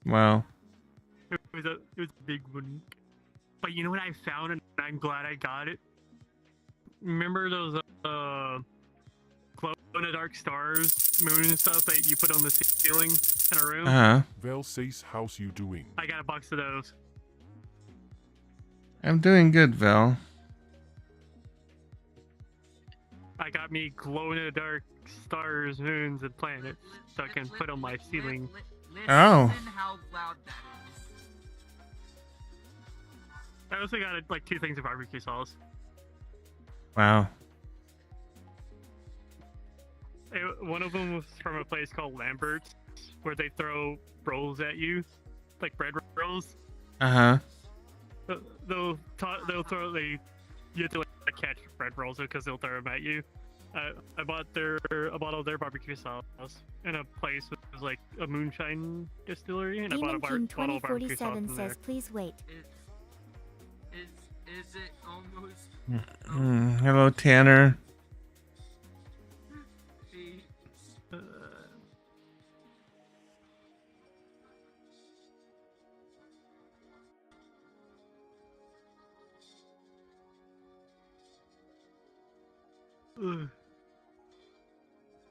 Wow. It was a big one. But you know what I found, and I'm glad I got it? Remember those glow-in-the-dark stars, moon and stuff that you put on the ceiling in a room? Uh-huh. Vel says, how's you doing? I got a box of those. I'm doing good, Val. I got me glow-in-the-dark stars, moons, and planets so I can put on my ceiling. Oh. How loud that is. I also got like 2 things of barbecue sauce. Wow. One of them was from a place called Lambert's, where they throw rolls at you, like bread rolls. Uh-huh. You have to like catch bread rolls because they'll throw them at you. I bought a bottle of their barbecue sauce in a place that was like a moonshine distillery, and I bought a Demon King bottle of barbecue sauce 2047 from there. says, please wait. Is it almost? Hello, Tanner.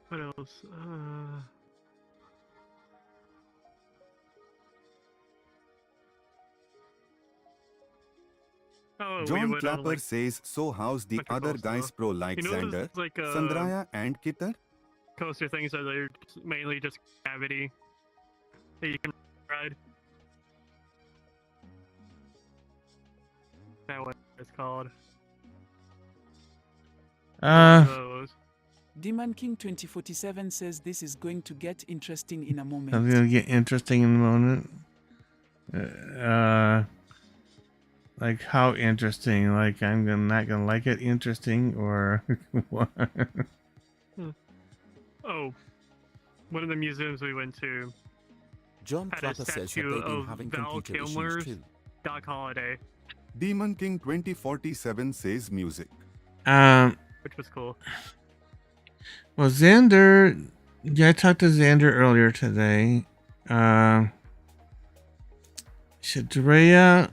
What else? Oh, John Clapper says, so how's the other guys pro like you know, Xander, there's like Sandraya and Kitter? coaster things that are mainly just gravity that you can ride. Is that what it's called? Those. Demon King 2047 says this is going to get interesting in a moment. I'm gonna get interesting in a moment. Like how interesting? Like not gonna like it interesting or what? Oh, one of the museums we went to John had a Clapper says that statue they've been of having Val computer issues Kilmer's too. Doc Holliday, Demon King 2047 says music. which was cool. Well, Xander, yeah, I talked to Xander earlier today. Shadrea,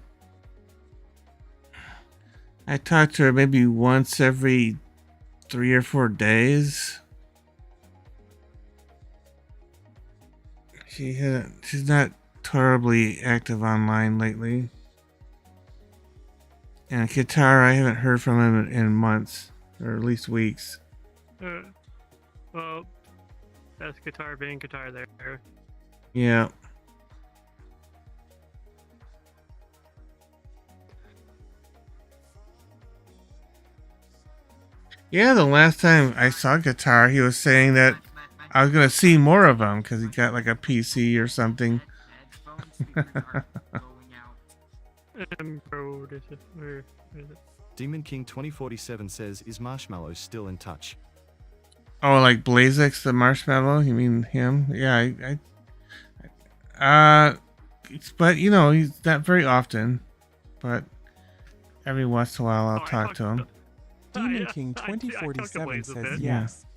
I talk to her maybe once every 3 or 4 days. She's not terribly active online lately. And Guitar, I haven't heard from him in months, or at least weeks. Well, that's guitar being guitar there. Yeah. Yeah, the last time I saw Guitar, he was saying that I was going to see more of him because he got like a PC or something. Where is it? Demon King 2047 says, is Marshmallow still in touch? Oh, like Blazix the Marshmallow? You mean him? Yeah, but you know, he's not very often, but every once in a while I'll talk to him. Demon King 2047 says yes.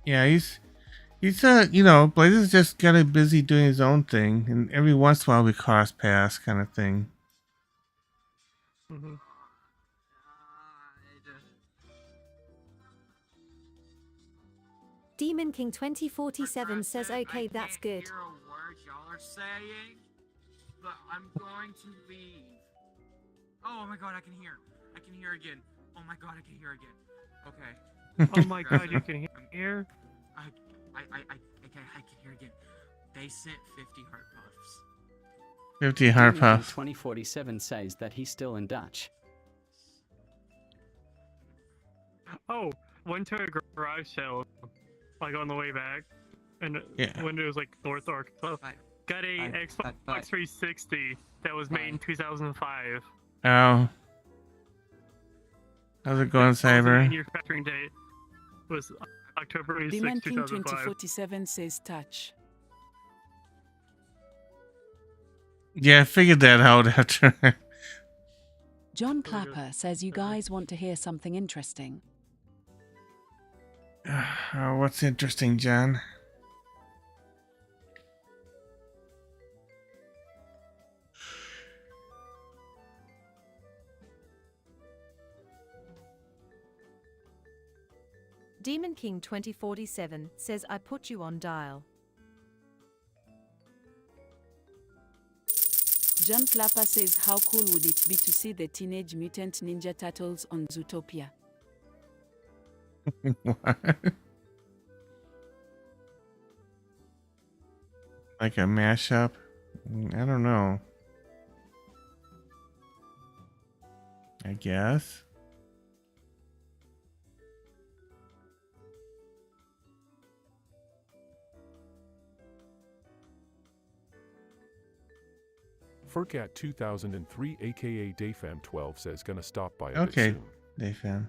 Yeah, he's you know, Blazix just kind of busy doing his own thing, and every once in a while we cross paths kind of thing. Mm-hmm. Demon King 2047 says, okay, that's good. I can't hear a word y'all are saying, but I'm going to leave. Oh my god, I can hear. I can hear again. Oh my god, I can hear again. Okay. Oh my god, you can hear? I can hear again. They sent 50 heart puffs. 50 heart puffs. 2047 says that he's still in Dutch. Oh, went to a garage sale, like on the way back, and when it was like North Arkansas, got a Xbox 360 that was made in 2005. Oh. How's it going, The Cyber? manufacturing date was October 26, Demon King 2005. 2047 says touch. Yeah, I figured that out after. John Clapper says you guys want to hear something interesting. What's interesting, John? Demon King 2047 says I put you on dial. John Clapper says how cool would it be to see the Teenage Mutant Ninja Turtles on Zootopia? What? Like a mashup? I don't know. I guess. VRChat 2003 aka Dayfam12 says gonna stop by a bit Okay. soon. Day fan.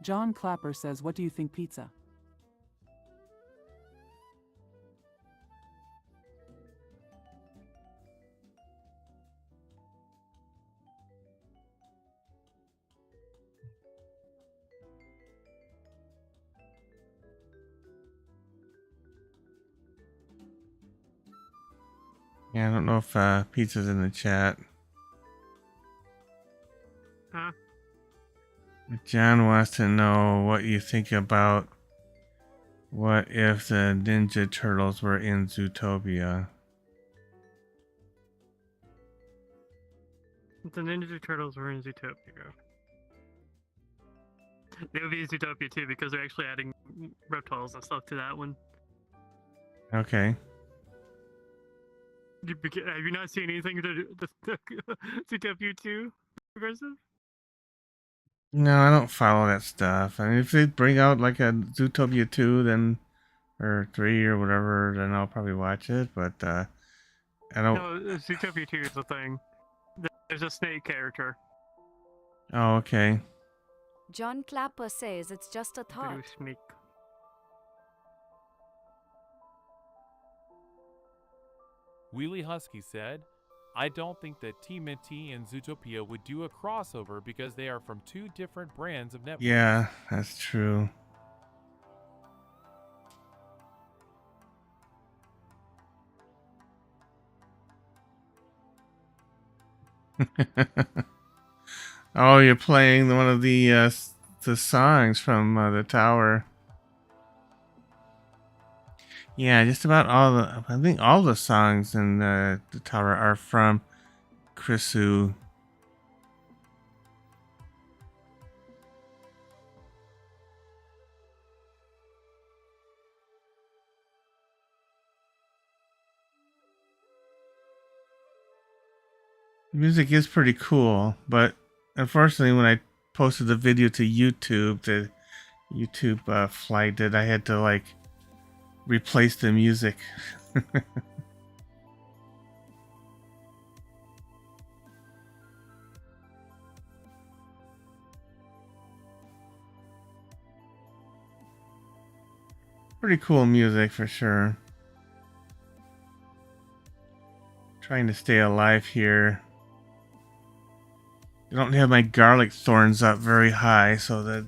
John Clapper says, what do you think pizza? Yeah, I don't know if pizza's in the chat. Huh? John wants to know what you think about what if the Ninja Turtles were in Zootopia. The Ninja Turtles were in Zootopia. They would be in Zootopia too because they're actually adding reptiles and stuff to that one. Okay. Have you not seen anything to Zootopia 2, Progressive? No, I don't follow that stuff. I mean, if they bring out like a Zootopia 2, then or 3 or whatever, then I'll probably watch it. But I don't. No, Zootopia 2 is the thing. There's a snake character. Oh, okay. John Clapper says it's just a thought. Blue snake. Wheelie Husky said, I don't think that TMNT and Zootopia would do a crossover because they are from two different brands of networks. Yeah, that's true. Oh, you're playing one of the songs from the tower. Yeah, just about all the. I think all the songs in the tower are from Chrisu. Music is pretty cool, but unfortunately, when I posted the video to YouTube, the YouTube flagged it. I had to like replace the music. Pretty cool music for sure. Trying to stay alive here. I don't have my garlic thorns up very high, so that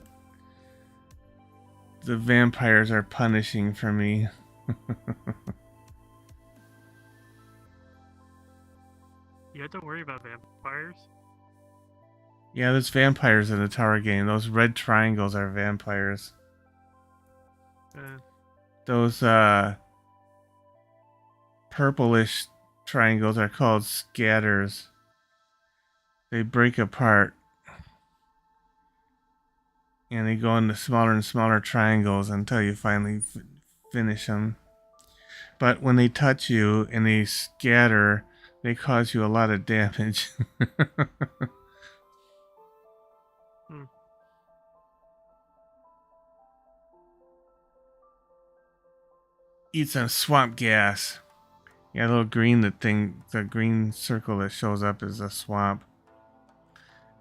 the vampires are punishing for me. You have to worry about vampires. Yeah, there's vampires in the tower game. Those red triangles are vampires. Those purplish triangles are called scatters. They break apart and they go into smaller and smaller triangles until you finally finish them. But when they touch you and they scatter, they cause you a lot of damage. Eat some swamp gas. Yeah, a little green, the green circle that shows up is a swamp.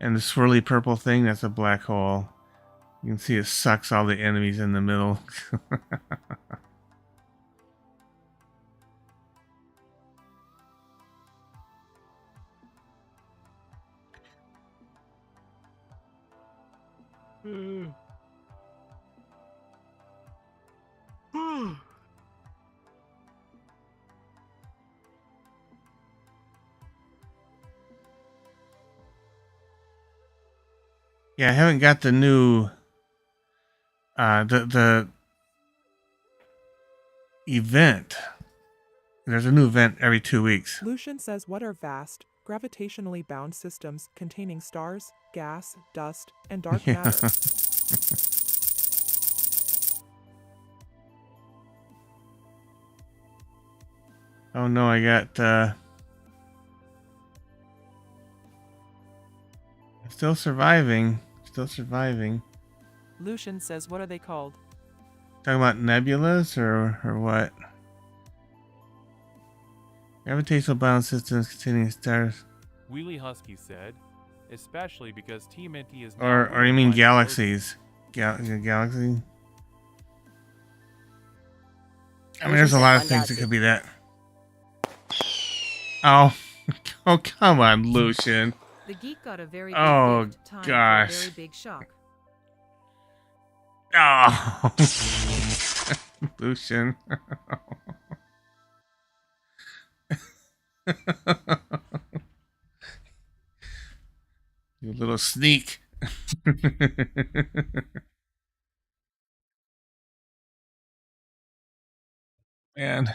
And the swirly purple thing, that's a black hole. You can see it sucks all the enemies in the middle. Yeah, I haven't got the new the event. There's a new event every 2 weeks. Lucian says, what are vast, gravitationally bound systems containing stars, gas, dust, and dark matter? Oh no, I got still surviving. Still surviving. Lucian says, what are they called? Talking about nebulas or what? Gravitational bound systems containing stars. Wheelie Husky said, especially because TMNT is Or you mean galaxies? Galaxy? I mean, there's a lot of things that could be that. Oh, oh, come on, Lucian. The geek got a very big Oh, gift. Time gosh. for a very big shock. Oh, Lucian. You little sneak. Man.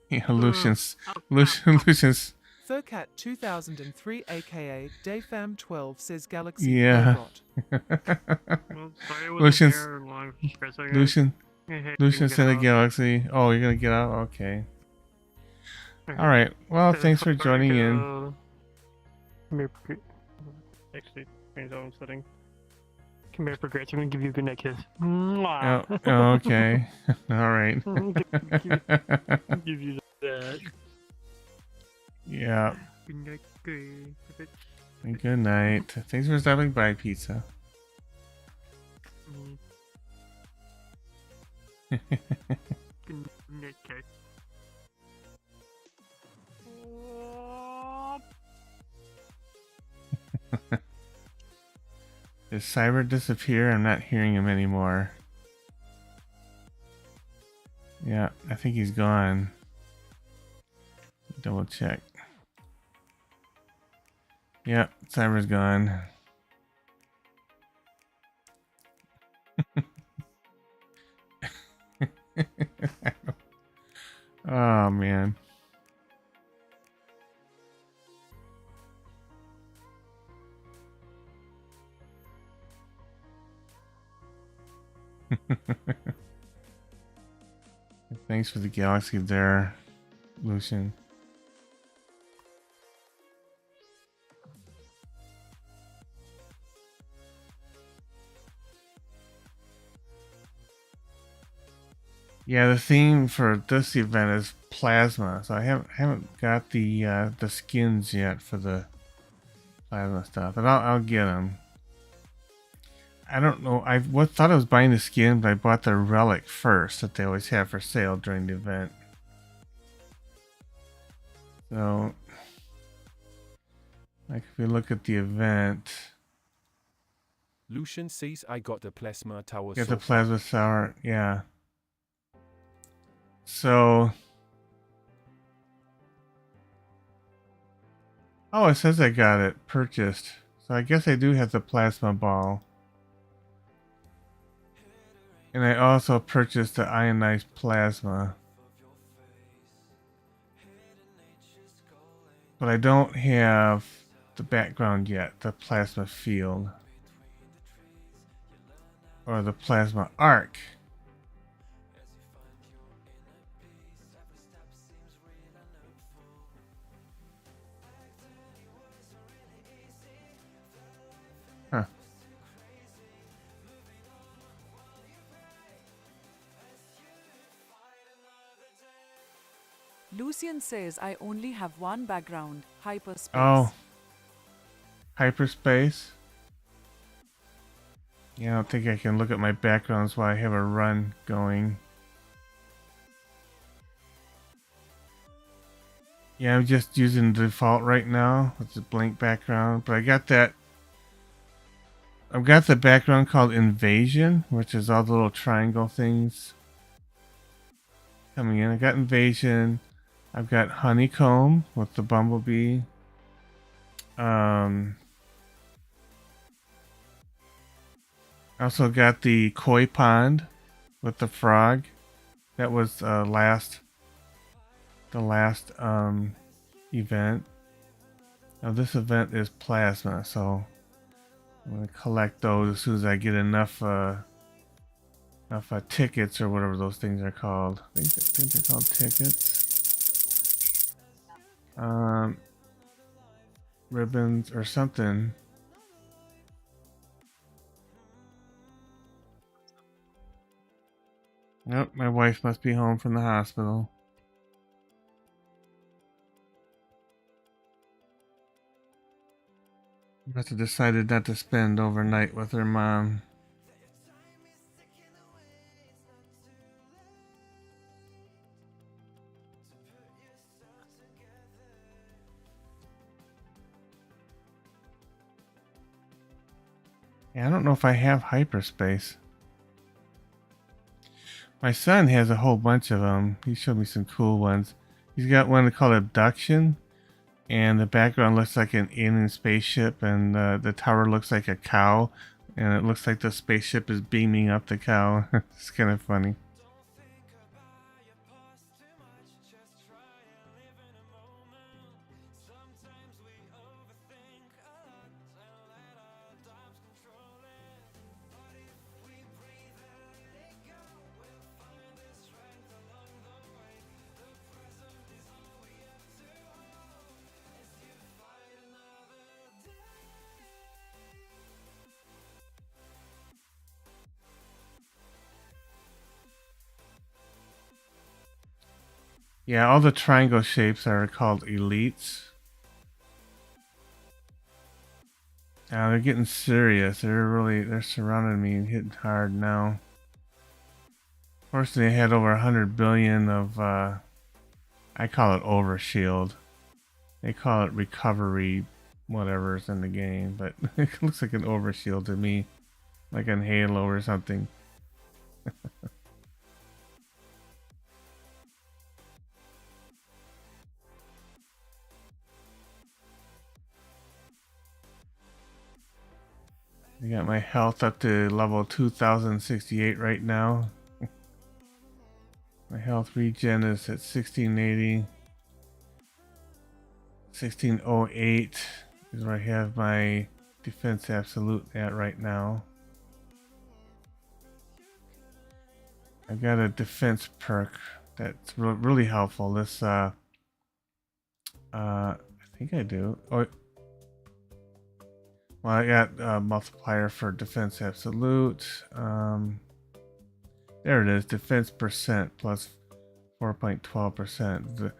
Yeah, Lucian's. Lucian's. Furcat 2003 aka Dayfam12 says Galaxy Yeah. Robot. Lucian's. Lucian. Hey, Lucian you can sent a get out. galaxy. Oh, you're gonna get out? Okay. Alright. Well, thanks for joining in. Come here, actually, change own setting. Come here, Progress. I'm gonna give you a good night kiss. Mwah. Oh, okay. Alright. Give you that. Yeah. Good night, good. Good night. Thanks for stopping by, Pizza. Good night, kid. Did Cyber disappear? I'm not hearing him anymore. Yeah, I think he's gone. Double check. Yeah, Cyber's gone. Oh, man. Thanks for the galaxy there, Lucian. Yeah, the theme for this event is plasma, so I haven't got the skins yet for the plasma stuff, but I'll get them. I don't know. I thought I was buying the skin, but I bought the relic first that they always have for sale during the event. So, like if we look at the event, Lucian says I got the plasma tower. get the plasma tower, yeah. So, oh, it says I got it purchased. So I guess I do have the plasma ball. And I also purchased the ionized plasma. But I don't have the background yet, the plasma field. Or the plasma arc. Huh. Lucian says I only have one background, hyperspace. Oh. Hyperspace? Yeah, I don't think I can look at my backgrounds while I have a run going. Yeah, I'm just using the default right now with the blank background, but I got that. I've got the background called Invasion, which is all the little triangle things coming in. I got Invasion. I've got Honeycomb with the bumblebee. I also got the Koi Pond with the frog. That was the last event. Now this event is plasma, so I'm gonna collect those as soon as I get enough tickets or whatever those things are called. I think they're called tickets. Ribbons or something. Nope, my wife must be home from the hospital. Must have decided not to spend overnight with her mom. Yeah, I don't know if I have hyperspace. My son has a whole bunch of them. He showed me some cool ones. He's got one called Abduction, and the background looks like an alien spaceship, and the tower looks like a cow, and it looks like the spaceship is beaming up the cow. It's kind of funny. Yeah, all the triangle shapes are called elites. Now they're getting serious. They're surrounding me and hitting hard now. Fortunately, I had over 100 billion of, I call it overshield. They call it recovery, whatever's in the game, but it looks like an overshield to me, like on Halo or something. I got my health up to level 2068 right now. My health regen is at 1680. 1608 is where I have my defense absolute at right now. I've got a defense perk that's really helpful. This, I think I do. Oh, well, I got a multiplier for defense absolute. There it is, defense percent plus 4.12%. The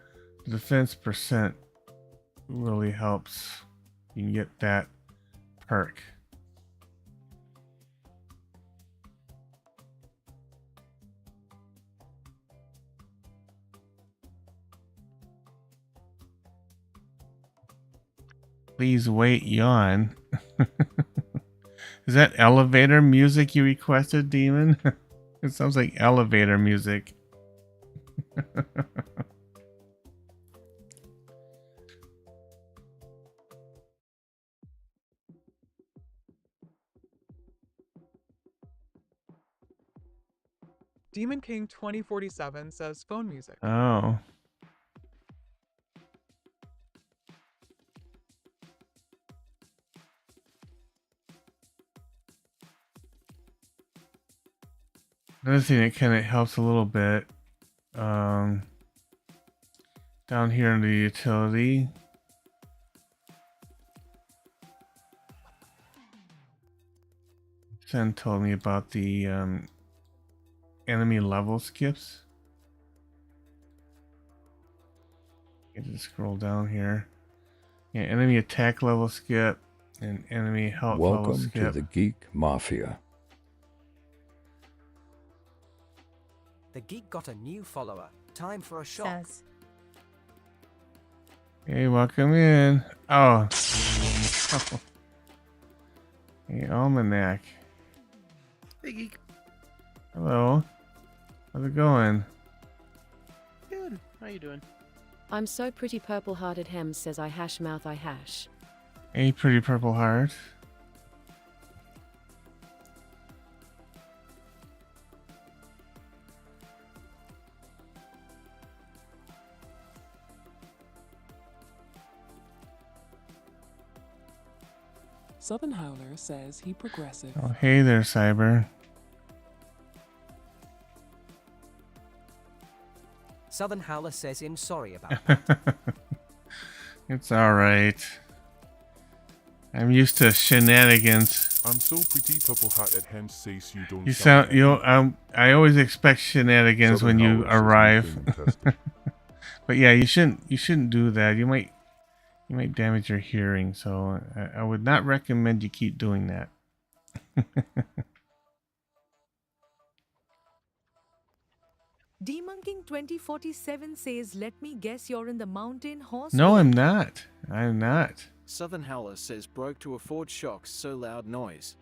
defense percent really helps. You can get that perk. Please wait, yawn. Is that elevator music you requested, Demon? It sounds like elevator music. Demon King 2047 says phone music. Oh. Another thing that kind of helps a little bit, down here in the utility, Sen told me about the enemy level skips. You can just scroll down here. Yeah, enemy attack level skip and enemy health level skip. Welcome to the Geek Mafia. The Geek got a new follower. Time for a shock. Hey, welcome in. Oh. Hey, Almanac. Hey, Geek. Hello. How's it going? Good. How you doing? I'm so pretty. Purple Hearted Hems says I hash mouth I hash. Hey, pretty purple heart. Southern Howler says he progressive. Oh, hey there, Cyber. Southern Howler says him sorry about that. It's alright. I'm used to shenanigans. I'm so pretty, Purple Hat at Hem says you don't You sound, I always expect shenanigans Southern when you Howler says arrive. nothing contested. But yeah, you shouldn't do that. You You might damage your hearing, so I would not recommend you keep doing that. Demon King 2047 says, let me guess you're in the mountain horse. No, I'm not. I'm not. Southern Howler says broke to afford shocks, so loud noise.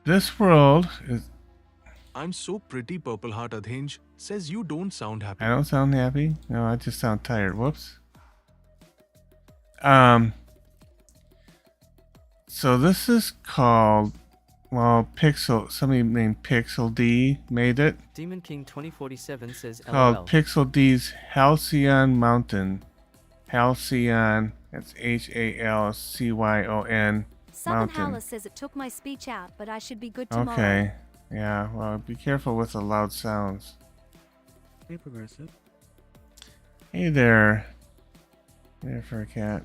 This world is... I'm so pretty, Purple Heart Adhinge says you don't sound happy. I don't sound happy. No, I just sound tired. Whoops. So this is called, well, Pixel. Somebody named Pixel D made it. Demon King 2047 says Called LOL. Pixel D's Halcyon Mountain. Halcyon. That's HALCYON. Southern Mountain. Howler says it took my speech out, but I should be good tomorrow. Okay. Yeah, well, be careful with the loud sounds. Hey, Progressive. Hey there. There for a cat.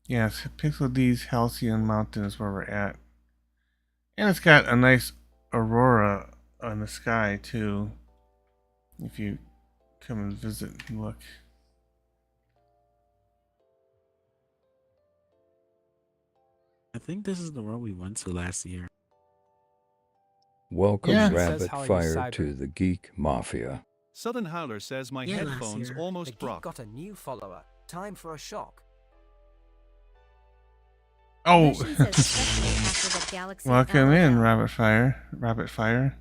Yes, Pixel D's Halcyon Mountain is where we're at. And it's got a nice aurora on the sky, too. If you come and visit and look. I think this is the world we went to last year. Welcome, Yeah. Rabbit Fire, to the Geek Mafia. Southern Howler says my headphones The almost Geek broke. got a new follower. Time for a shock. Oh! Lucian says, especially after the Galaxy Welcome in, LOL. Rabbit Fire. Rabbit Fire.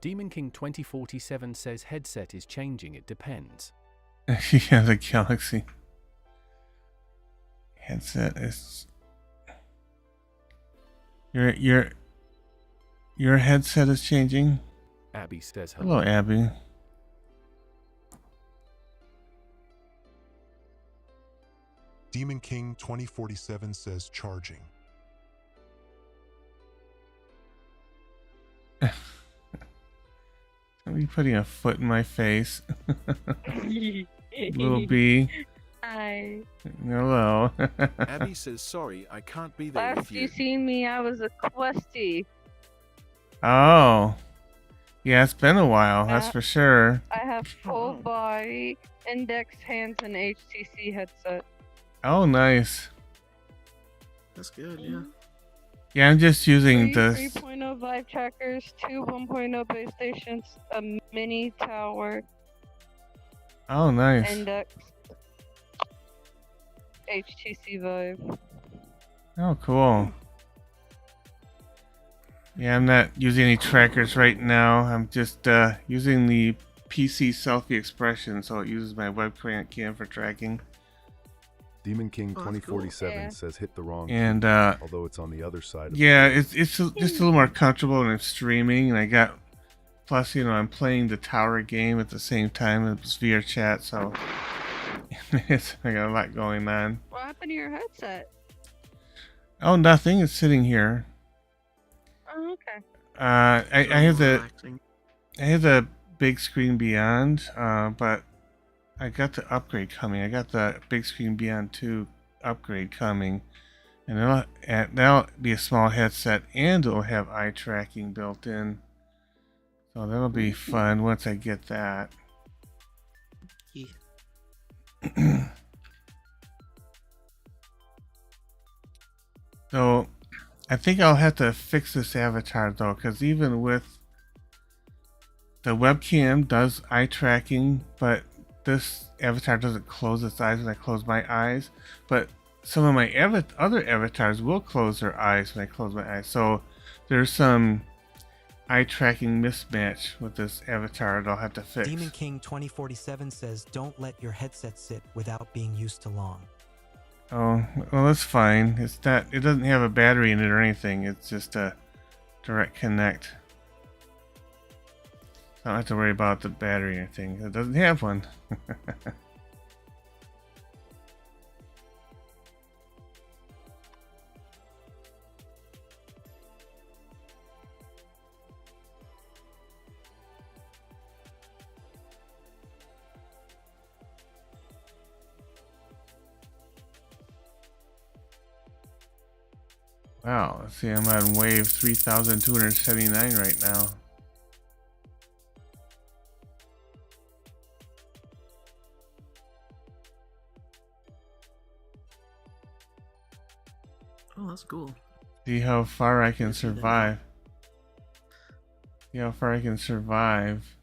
Demon King 2047 says headset is changing, it depends. Yeah, the Galaxy headset is... Your headset is changing? Abby says hello. Hello, Abby. Demon King 2047 says charging. Somebody putting a foot in my face. Little B. Hi. Hello. Abby says sorry, I can't be there Last with you you. seen me, I was a questie. Oh. Yeah, it's been a while, that's for sure. I have full body, index, hands, and HTC headset. Oh, nice. That's good, yeah. Yeah, I'm just using 3 this. 3.0 vibe trackers, 2 1.0 base stations, a mini tower, Oh, nice. index, HTC Vive. Oh, cool. Yeah, I'm not using any trackers right now. I'm just using the PC selfie expression, so it uses my webcam for tracking. Demon King Oh, 2047 Yeah. says hit the wrong And key, although it's on the other side of yeah, the it's just a little more comfortable when I'm streaming, and I got plus, you know, I'm playing the tower game at the same time. It's VRChat, so I got a lot going on. What happened to your headset? Oh, nothing. It's sitting here. Oh, okay. I have the big screen beyond, but I got the upgrade coming. I got the big screen beyond 2 upgrade coming, and that'll be a small headset, and it'll have eye tracking built in. So that'll be fun once I get that. Yeah. So I think I'll have to fix this avatar though, because even with the webcam does eye tracking, but this avatar doesn't close its eyes when I close my eyes. But some of my other avatars will close their eyes when I close my eyes. So there's some eye tracking mismatch with this avatar that I'll have to fix. Demon King 2047 says, don't let your headset sit without being used to long. Oh, well, that's fine. It's not. It doesn't have a battery in it or anything. It's just a direct connect. I don't have to worry about the battery or anything. It doesn't have one. Wow, let's see, I'm on wave 3279 right now. Oh, that's cool. See how far I can survive. See how far I can survive.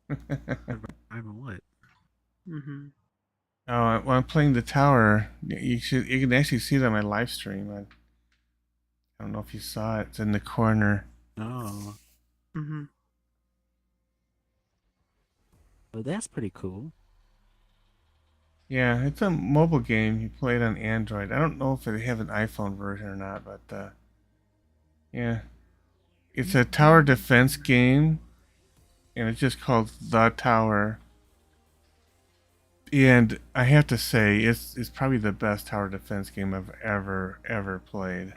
Survive on what? Mm-hmm. Oh, when I'm playing the tower, you can actually see that on my live stream. I don't know if you saw it. It's in the corner. Oh. Mm-hmm. Well, that's pretty cool. Yeah, it's a mobile game. You play it on Android. I don't know if they have an iPhone version or not, but yeah. It's a tower defense game, and it's just called The Tower. And I have to say, it's probably the best tower defense game I've ever played.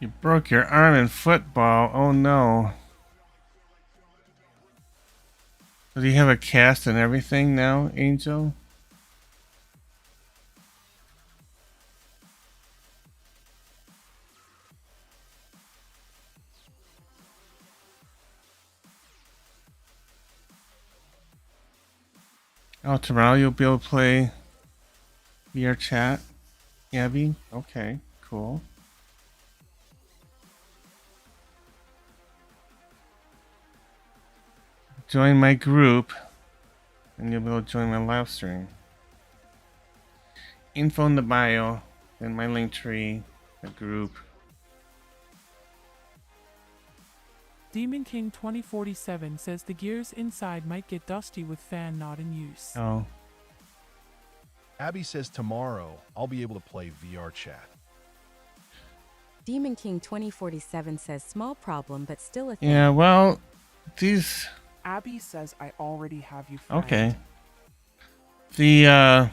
You broke your arm in football. Oh no. Do you have a cast and everything now, Angel? Oh, tomorrow you'll be able to play VRChat, Abby? Okay, cool. Join my group, and you'll be able to join my live stream. Info in the bio, and my link tree, the group. Demon King 2047 says the gears inside might get dusty with fan not in use. Oh. Abby says tomorrow I'll be able to play VRChat. Demon King 2047 says small problem but still a thing. Yeah, well, these... Abby says I already have you friend. Okay. Yeah,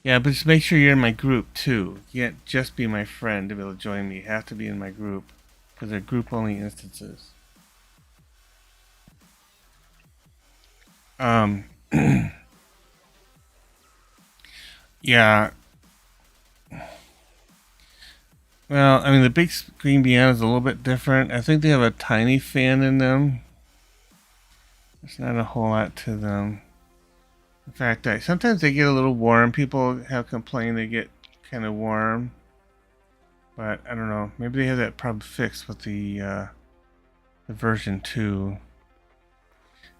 but just make sure you're in my group too. You can't just be my friend to be able to join me. You have to be in my group, because they're group-only instances. Yeah. Well, I mean, the big screen beyond is a little bit different. I think they have a tiny fan in them. There's not a whole lot to them. In fact, sometimes they get a little warm. People have complained they get kind of warm. But I don't know. Maybe they have that problem fixed with the version 2.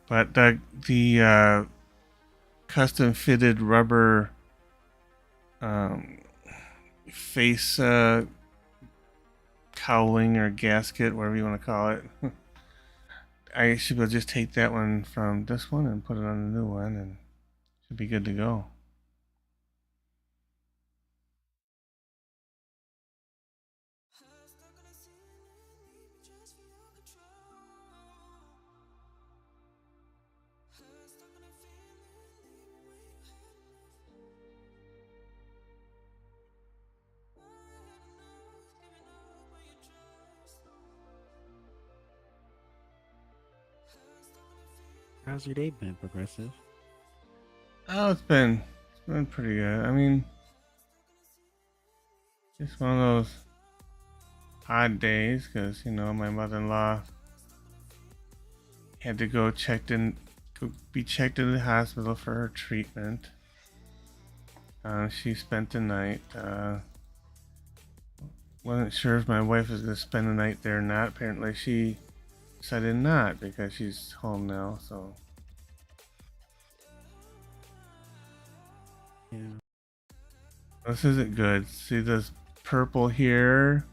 But the custom fitted rubber face cowling or gasket, whatever you want to call it. I should be able to just take that one from this one and put it on the new one, and should be good to go. How's your day been, Progressive? Oh, it's been pretty good. I mean, just one of those odd days, because you know my mother-in-law had to be checked in the hospital for her treatment. She spent the night. Wasn't sure if my wife was going to spend the night there or not. Apparently she decided not, because she's home now, so. Yeah. This isn't good. See this purple here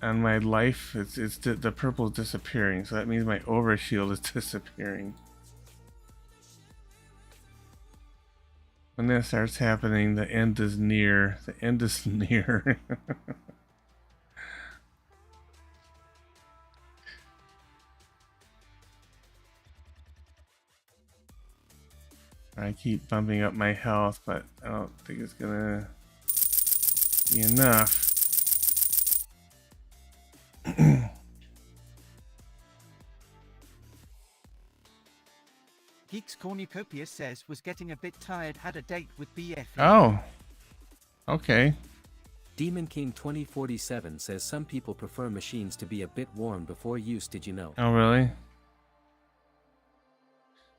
on my life? The purple is disappearing, so that means my overshield is disappearing. When that starts happening, the end is near. The end is near. I keep bumping up my health, but I don't think it's gonna be enough. Geeks Cornucopia says was getting a bit tired, had a date with BF. Oh. Okay. Demon King 2047 says some people prefer machines to be a bit warm before use, did you know? Oh, really?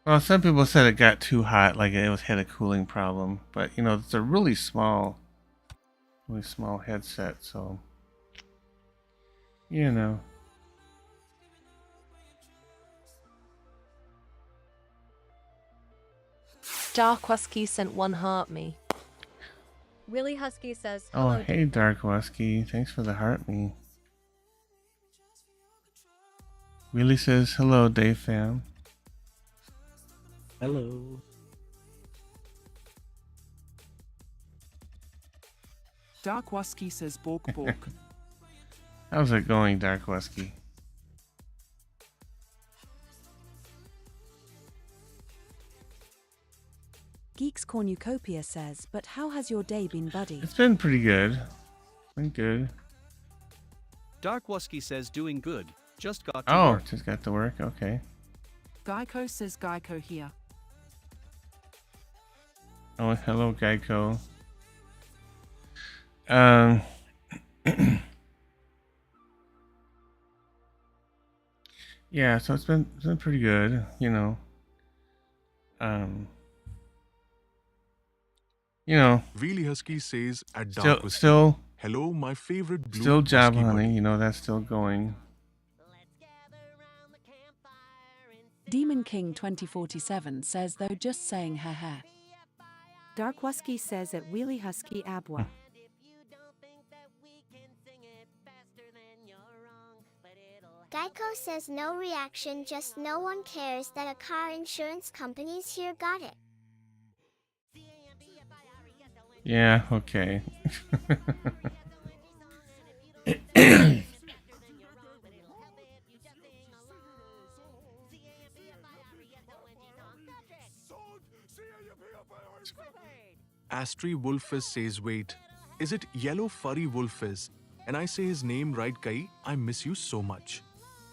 Well, some people said it got too hot, like it had a cooling problem. But, you know, it's a really small headset, so, you know. Dark Husky sent one heart me. Willie Husky says, Oh, hello. hey, Dark Wusky. Thanks for the heart me. Willie says, hello, Dave fam. Hello. Dark Husky says bork bork. How's it going, Dark Wusky? Geeks Cornucopia says, but how has your day been, buddy? It's been pretty good. Been good. Dark Wusky says doing good. Just got to Oh, work. just got to work. Okay. Geico says Geico here. Oh, hello, Geico. Yeah, so it's been pretty good, you know. You know, Really Husky says at still, Dark Husky, still, hello, my favorite blue still job husky hunting. buddy. You know, that's still going. Demon King 2047 says, though, just saying haha. Dark Husky says at Wheelie Husky Abwa. Geico says no reaction, just no one cares that a car insurance company's here got it. Yeah, okay. Astri Wolfes says, wait, is it Yellow Furry Wolfes? And I say his name right, Kai? I miss you so much.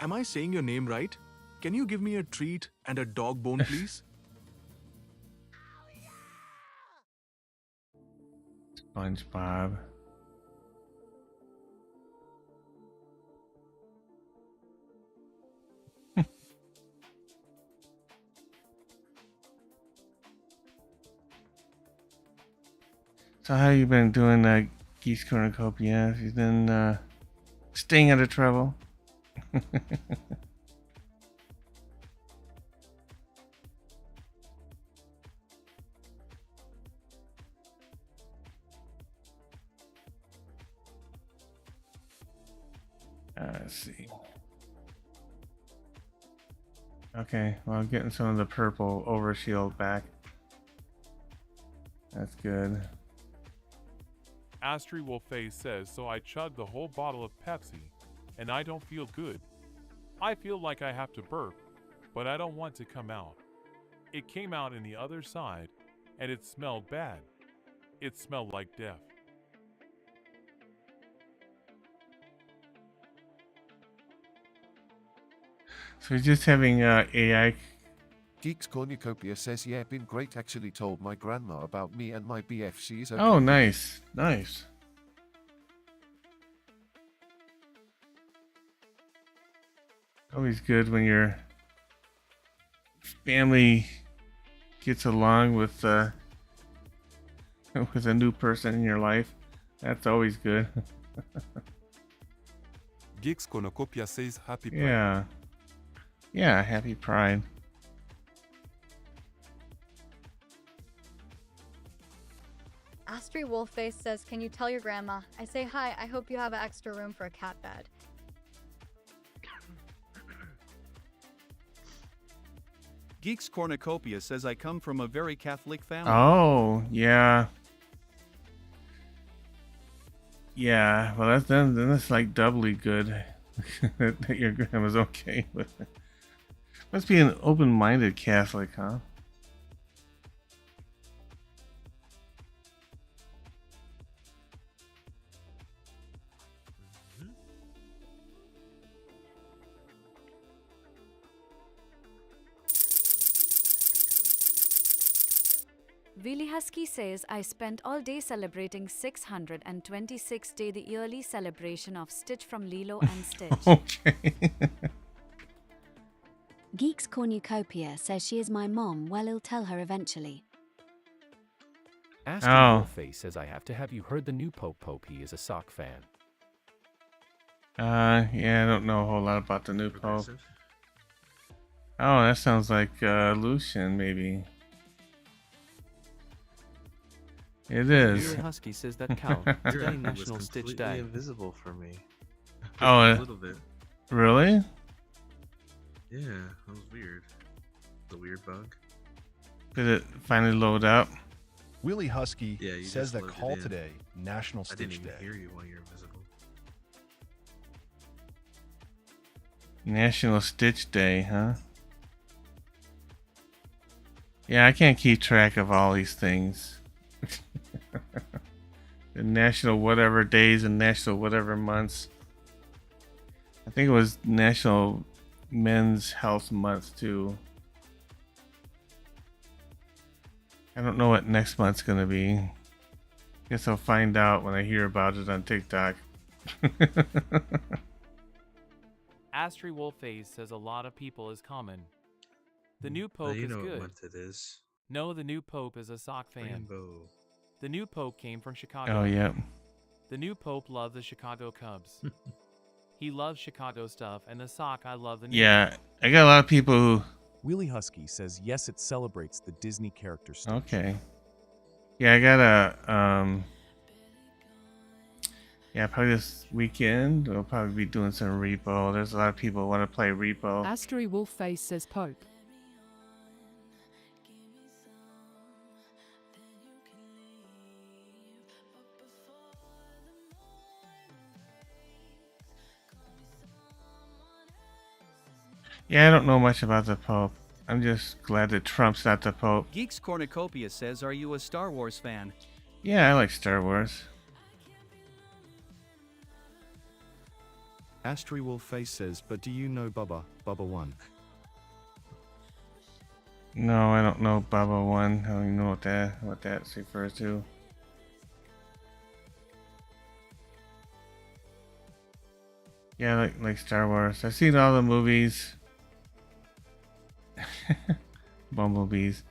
Am I saying your name right? Can you give me a treat and a dog bone, please? SpongeBob. So how you been doing, Geeks Cornucopia? You've been staying out of trouble? Let's see. Okay, well, getting some of the purple overshield back. That's good. Astri Wolfay says, so I chugged the whole bottle of Pepsi, and I don't feel good. I feel like I have to burp, but I don't want to come out. It came out in the other side, and it smelled bad. It smelled like death. So you're just having AI. Geeks Cornucopia says, yeah, been great. Actually told my grandma about me and my BF. She's okay. Oh, nice. Nice. Always good when your family gets along with a new person in your life. That's always good. Geeks Cornucopia says happy Pride. Yeah. Yeah, happy Pride. Astri Wolfface says, can you tell your grandma? I say hi, I hope you have an extra room for a cat bed. Geeks Cornucopia says I come from a very Catholic family. Oh, yeah. Yeah, well, then that's like doubly good that your grandma's okay with it. Must be an open-minded Catholic, huh? Willy Husky says, I spent all day celebrating 626 Day, the yearly celebration of Stitch from Lilo and Stitch. Okay. Geek's Cornucopia says she is my mom. Well, I'll tell her eventually. Astrid Oh. Wolfface says I have to have you heard the new Pope. He is a sock fan. Yeah, I don't know a whole lot about the new Pope. Oh, that sounds like Lucian, maybe. It is. Willy Husky says that count. Today National Stitch Day. Invisible for me. Oh, a little bit. Really? Yeah, that was weird. The weird bug. Did it finally load up? Willy Husky Yeah, you says just that loaded call in. today, National I didn't Stitch even Day. hear you while you're invisible. National Stitch Day, huh? Yeah, I can't keep track of all these things. The national whatever days and national whatever months. I think it was National Men's Health Month too. I don't know what next month's gonna be. Guess I'll find out when I hear about it on TikTok. Astri Wolfface says a lot of people is common. The new Pope you is know what good. month it is. No, the new Pope is a sock fan. Rainbow. The new Pope came from Chicago. Oh, yeah. The new Pope loves the Chicago Cubs. He loves Chicago stuff, and the sock I love the new Yeah, I got a lot of people who... Willy Husky says yes, it celebrates the Disney character Stitch. Okay. Yeah, I got a... Yeah, probably this weekend we'll probably be doing some repo. There's a lot of people who want to play repo. Astri Wolfface says Pope. Yeah, I don't know much about the Pope. I'm just glad that Trump's not the Pope. Geek's Cornucopia says, are you a Star Wars fan? Yeah, I like Star Wars. Astri Wolfface says, but do you know Bubba 1? No, I don't know Baba 1. I don't even know what that refers to. Yeah, I like Star Wars. I've seen all the movies. Bumblebees.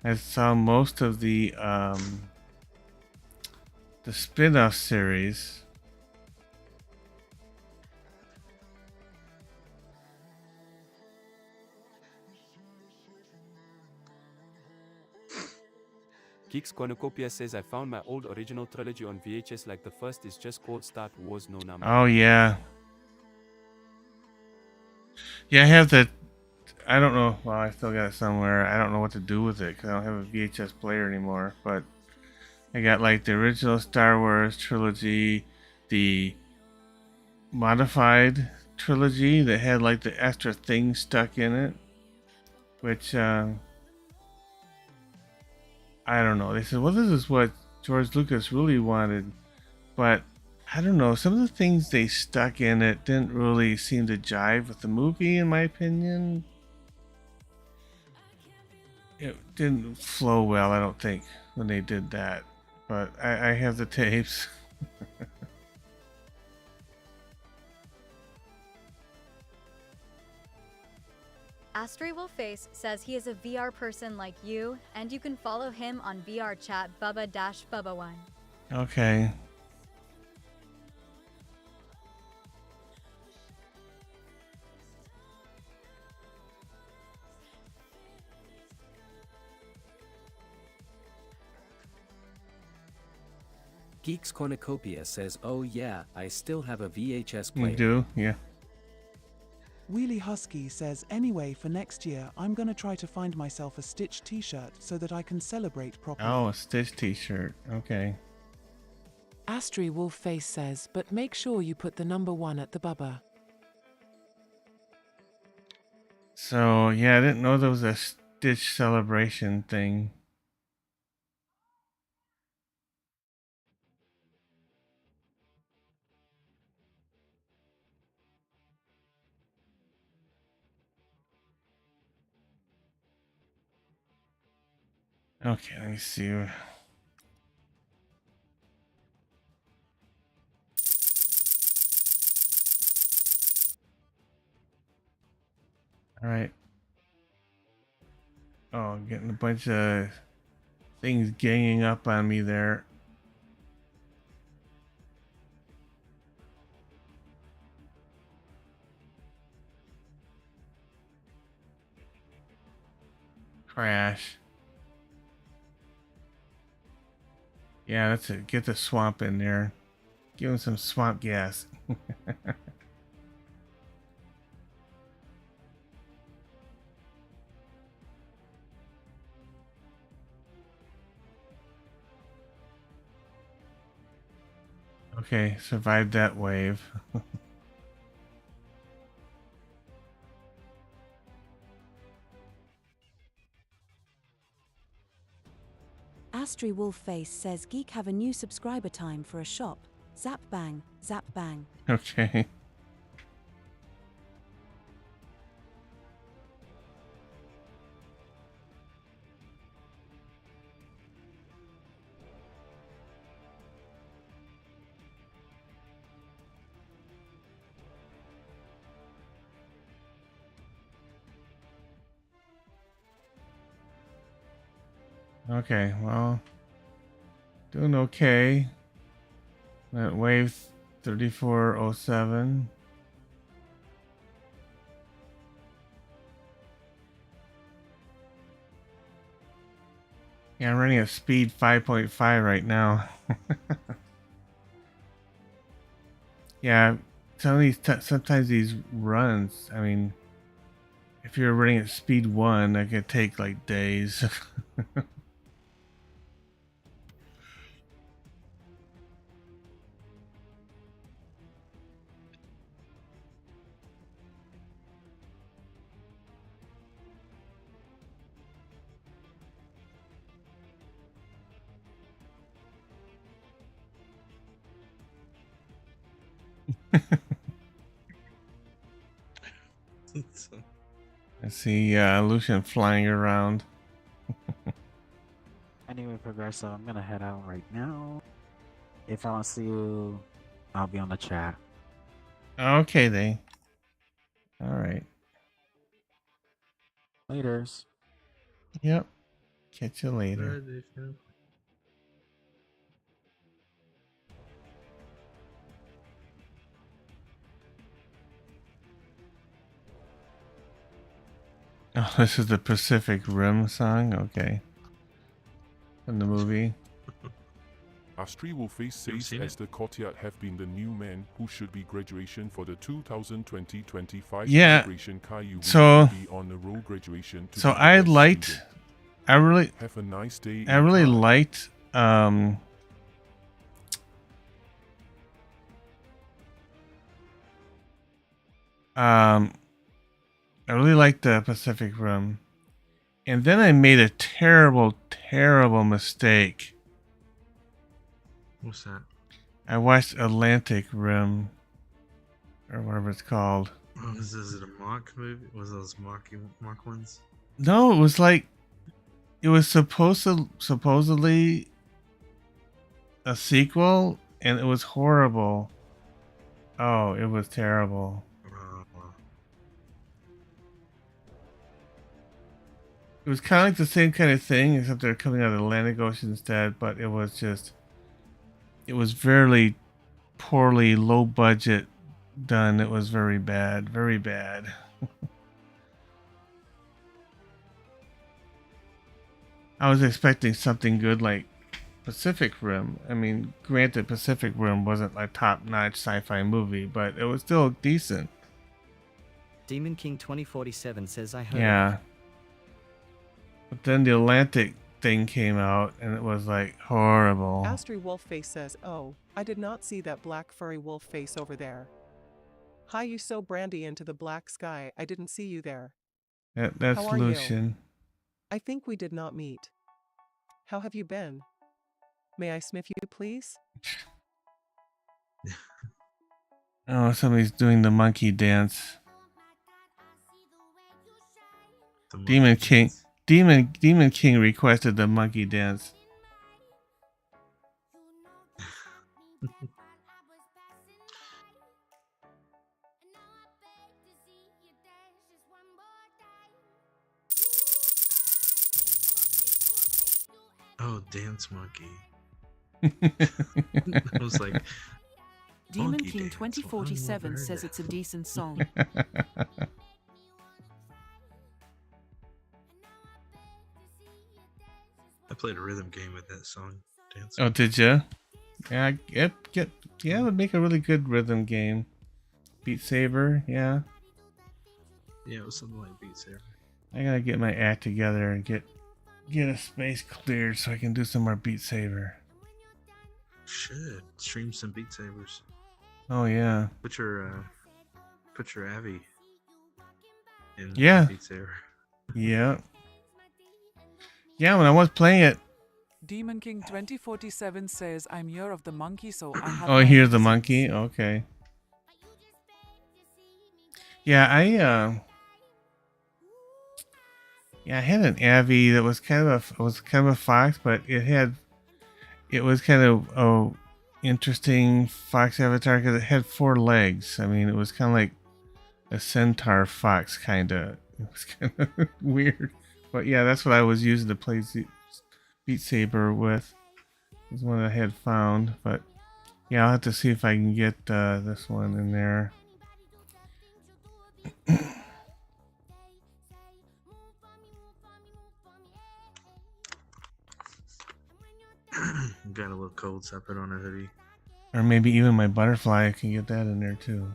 I saw most of the spin-off series. Geeks Cornucopia says I found my old original trilogy on VHS, like the first is just called Star Wars No Number. Oh yeah. Yeah, I have that. I don't know. Well, I still got it somewhere. I don't know what to do with it because I don't have a VHS player anymore. But I got like the original Star Wars trilogy, the modified trilogy that had like the extra things stuck in it, which I don't know. They said, well, this is what George Lucas really wanted, but I don't know. Some of the things they stuck in it didn't really seem to jive with the movie, in my opinion. It didn't flow well, I don't think, when they did that. But I have the tapes. Astri Wolfface says he is a VR person like you, and you can follow him on VRChat Bubba-Bubba1. Okay. Geeks Cornucopia says, oh yeah, I still have a VHS You player. do? Yeah. Willy Husky says, anyway, for next year, I'm gonna try to find myself a Stitch t-shirt so that I can celebrate properly. Oh, a Stitch t-shirt. Okay. Astri Wolfface says, but make sure you put the number 1 at the Bubba. So, yeah, I didn't know there was a Stitch celebration thing. Okay, let me see. All right. Oh, I'm getting a bunch of things ganging up on me there. Crash. Yeah, that's it. Get the swamp in there. Give him some swamp gas. Okay, survived that wave. Astri Wolfface says Geek have a new subscriber time for a shop. Zap bang, zap bang. Okay. Okay, well, doing okay. That wave 3407. Yeah, I'm running at speed 5.5 right now. Yeah, sometimes these runs, I mean, if you're running at speed 1, that could take like days. I see Lucian flying around. Anyway, Progresso, I'm gonna head out right now. If I don't see you, I'll be on the chat. Okay, then. All right. Laters. Yep. Catch you later. Oh, this is the Pacific Rim song? Okay. From the movie. Astri Wolfface says Esther Cotiat have been the new men who should be graduation for the 2020-25 Yeah. celebration. Caillou So, will be on the roll graduation to so be the I best liked, student. I really, Have a nice day I in really Thai. liked, I really liked the Pacific Rim. And then I made a terrible, terrible mistake. What's that? I watched Atlantic Rim, or whatever it's called. Oh, is it a mock movie? Was those mock ones? No, it was like, it was supposedly a sequel, and it was horrible. Oh, it was terrible. It was kind of like the same kind of thing, except they're coming out of the Atlantic Ocean instead, but it was just, it was very poorly, low budget done. It was very bad, very bad. I was expecting something good like Pacific Rim. I mean, granted, Pacific Rim wasn't like top-notch sci-fi movie, but it was still decent. Demon King 2047 says I heard. Yeah. But then the Atlantic thing came out, and it was like horrible. Astri Wolfface says, "Oh, I did not see that black furry wolf face over there. Hi, you so brandy into the black sky. I didn't see you there. That's How are Lucian. you? I think we did not meet. How have you been? May I sniff you, please?" Oh, somebody's doing the monkey dance. Demon King. Demon King requested the monkey dance. Oh, Dance Monkey. I was like, Demon Monkey King Dance. 2047 says it's a decent song. I played a rhythm game with that song. Dance. Oh, did you? Yeah, yeah, it would make a really good rhythm game. Beat Saber, yeah. Yeah, it was something like Beat Saber. I gotta get my act together and get a space cleared so I can do some more Beat Saber. Should stream some Beat Sabers. Oh yeah. Put your Abby in Yeah. Beat Saber. Yeah. Yeah, when I was playing it. Demon King 2047 says I'm year of the monkey, so I have. Oh, here's the monkey. Okay. Yeah, I had an Abby that was kind of a fox, but it was kind of a interesting fox avatar because it had 4 legs. I mean, it was kind of like a centaur fox kind of. It was kind of weird, but yeah, that's what I was using to play Beat Saber with. It was one I had found, but yeah, I'll have to see if I can get this one in there. Got a little cold, so I put on a hoodie. Or maybe even my butterfly, I can get that in there too.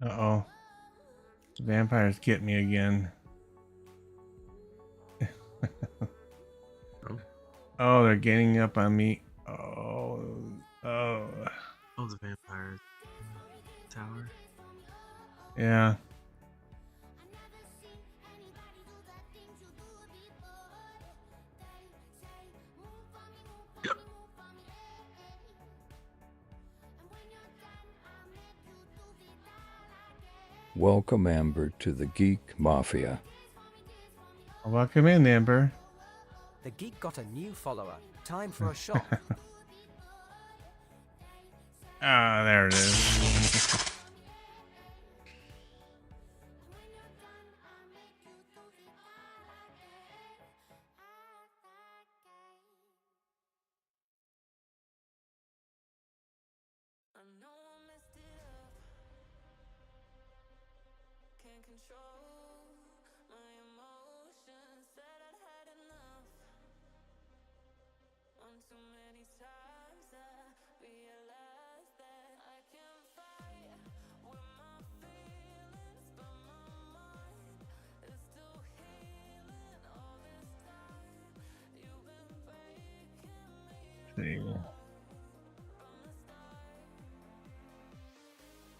Uh-oh. Vampires get me again. Oh, they're ganging up on me. Oh. Oh, the vampire tower. Yeah. Welcome, Amber, to the Geek Mafia. Welcome in, Amber. The Geek got a new follower. Time for a shot. Ah, there it is.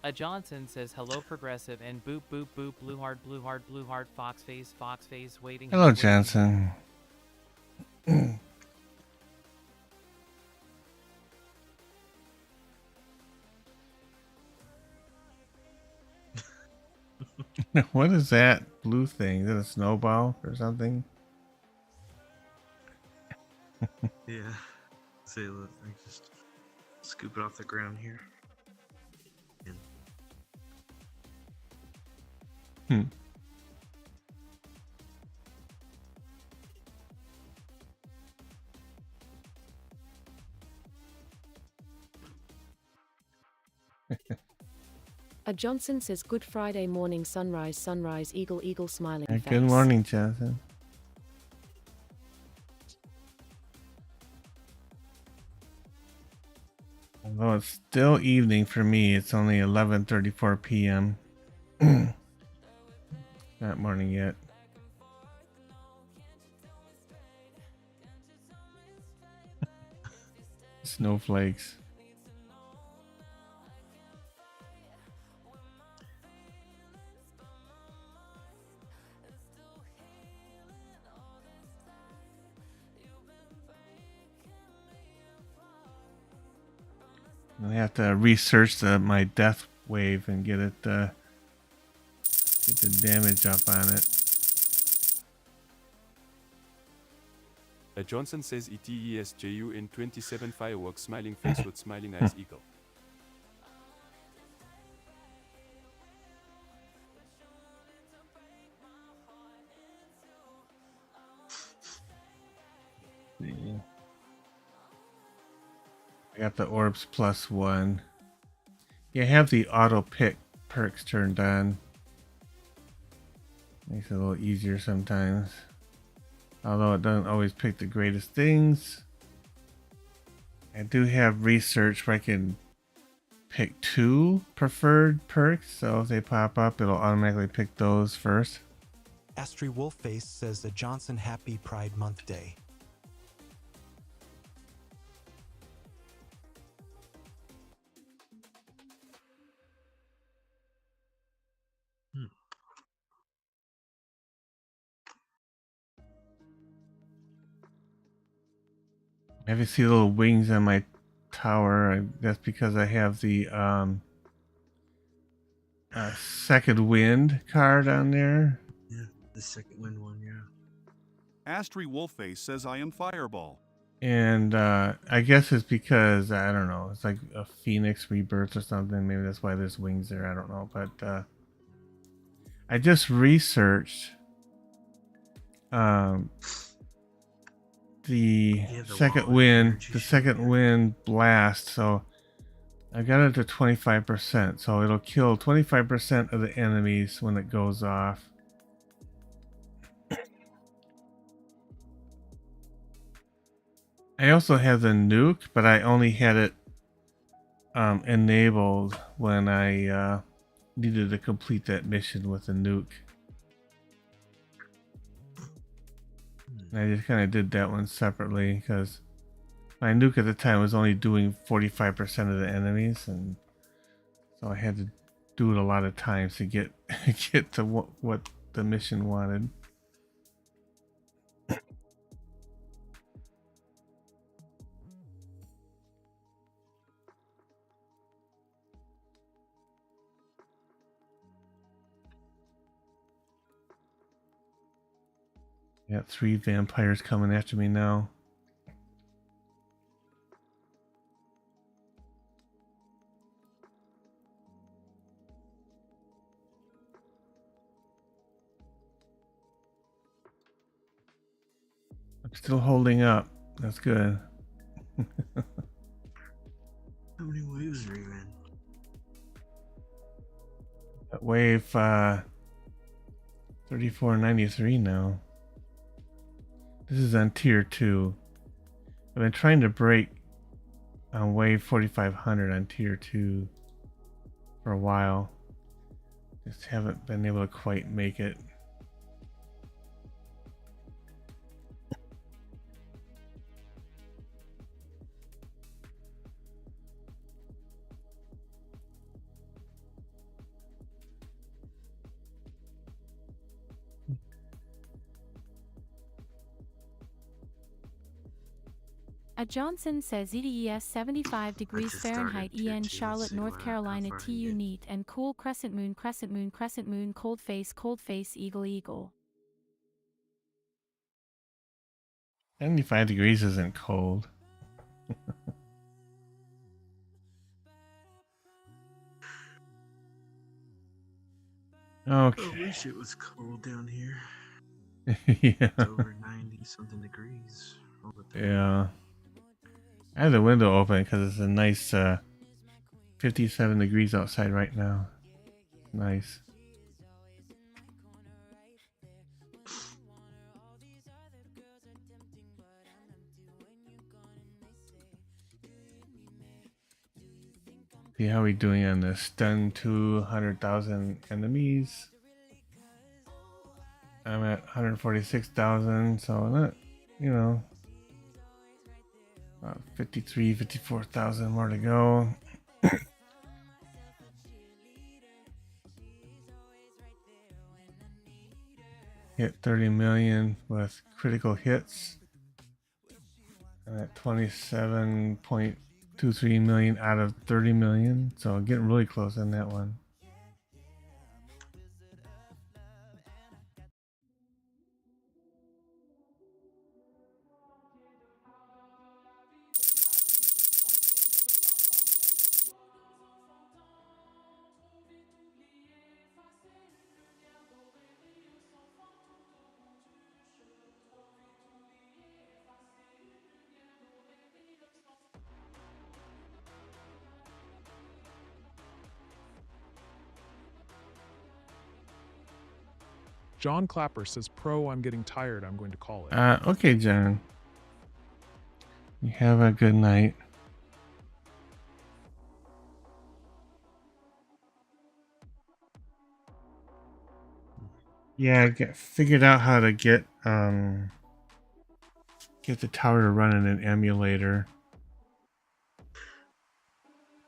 A Johnson says hello progressive and boop boop boop blue heart fox face waiting. Hello, Johnson. What is that blue thing? Is that a snowball or something? Yeah. See, look, I just scoop it off the ground here. And A Johnson says Good Friday morning sunrise eagle smiling face. Good morning, Johnson. Although it's still evening for me, it's only 11:34 p.m. Not morning yet. snowflakes. I have to research my death wave and get it get the damage up on it. Johnson says ETESJU in 27 fireworks, smiling face with smiling eyes, eagle. Yeah. I got the orbs +1. Yeah, I have the auto pick perks turned on. Makes it a little easier sometimes. Although it doesn't always pick the greatest things. I do have research where I can pick 2 preferred perks, so if they pop up, it'll automatically pick those first. Astri Wolfface says the Johnson Happy Pride Month Day. If you see little wings on my tower, that's because I have the second wind card on there. Yeah, the second wind one, yeah. Astri Wolfface says I am Fireball. And I guess it's because, I don't know, it's like a phoenix rebirth or something. Maybe that's why there's wings there. I don't know. But I just researched the second wind blast. So I got it to 25%. So it'll kill 25% of the enemies when it goes off. I also have the nuke, but I only had it enabled when I needed to complete that mission with the nuke. And I just kind of did that one separately because my nuke at the time was only doing 45% of the enemies, and so I had to do it a lot of times to get to what the mission wanted. Got 3 vampires coming after me now. I'm still holding up. That's good. How many waves are you in? At wave 3493 now. This is on tier 2. I've been trying to break on wave 4500 on tier 2 for a while. Just haven't been able to quite make it. A Johnson says EDES 75 degrees Fahrenheit EN Charlotte, North Carolina TU neat and cool crescent moon cold face eagle eagle. 75 degrees isn't cold. Okay. I wish it was cold down here. Yeah. It's over 90 something degrees. Yeah. I have the window open because it's a nice 57 degrees outside right now. Nice. See how we doing on this? Stun 200,000 enemies. I'm at 146,000, so not, you know, 54,000 more to go. Hit 30 million with critical hits. And at 27.23 million out of 30 million. So getting really close on that one. John Clapper says, Pro, I'm getting tired. I'm going to call it. Okay, John. You have a good night. Yeah, I figured out how to get the tower to run in an emulator.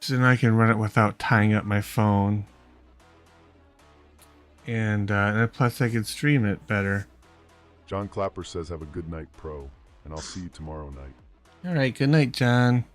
So then I can run it without tying up my phone. And plus I can stream it better. John Clapper says, have a good night, Pro, and I'll see you tomorrow night. All right, good night, John.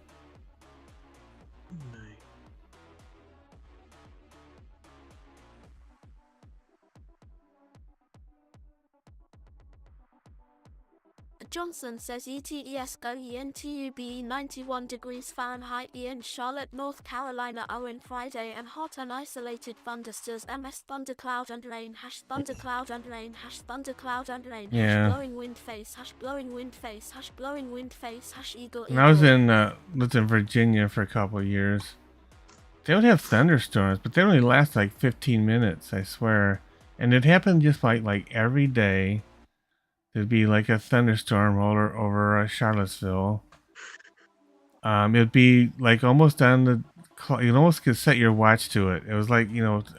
Johnson says ETES go ENTUB 91 degrees Fahrenheit in Charlotte, North Carolina. Owen Friday and hot and isolated thunderstorms MS thundercloud and rain hash thundercloud and rain hash thundercloud and rain hash blowing wind face hash blowing wind face hash blowing wind face hash eagle. When I was lived in Virginia for a couple of years, they would have thunderstorms, but they only last like 15 minutes, I swear. And it happened just like every day. There'd be like a thunderstorm roller over Charlottesville. It'd be like almost on the, you almost could set your watch to it. It was like,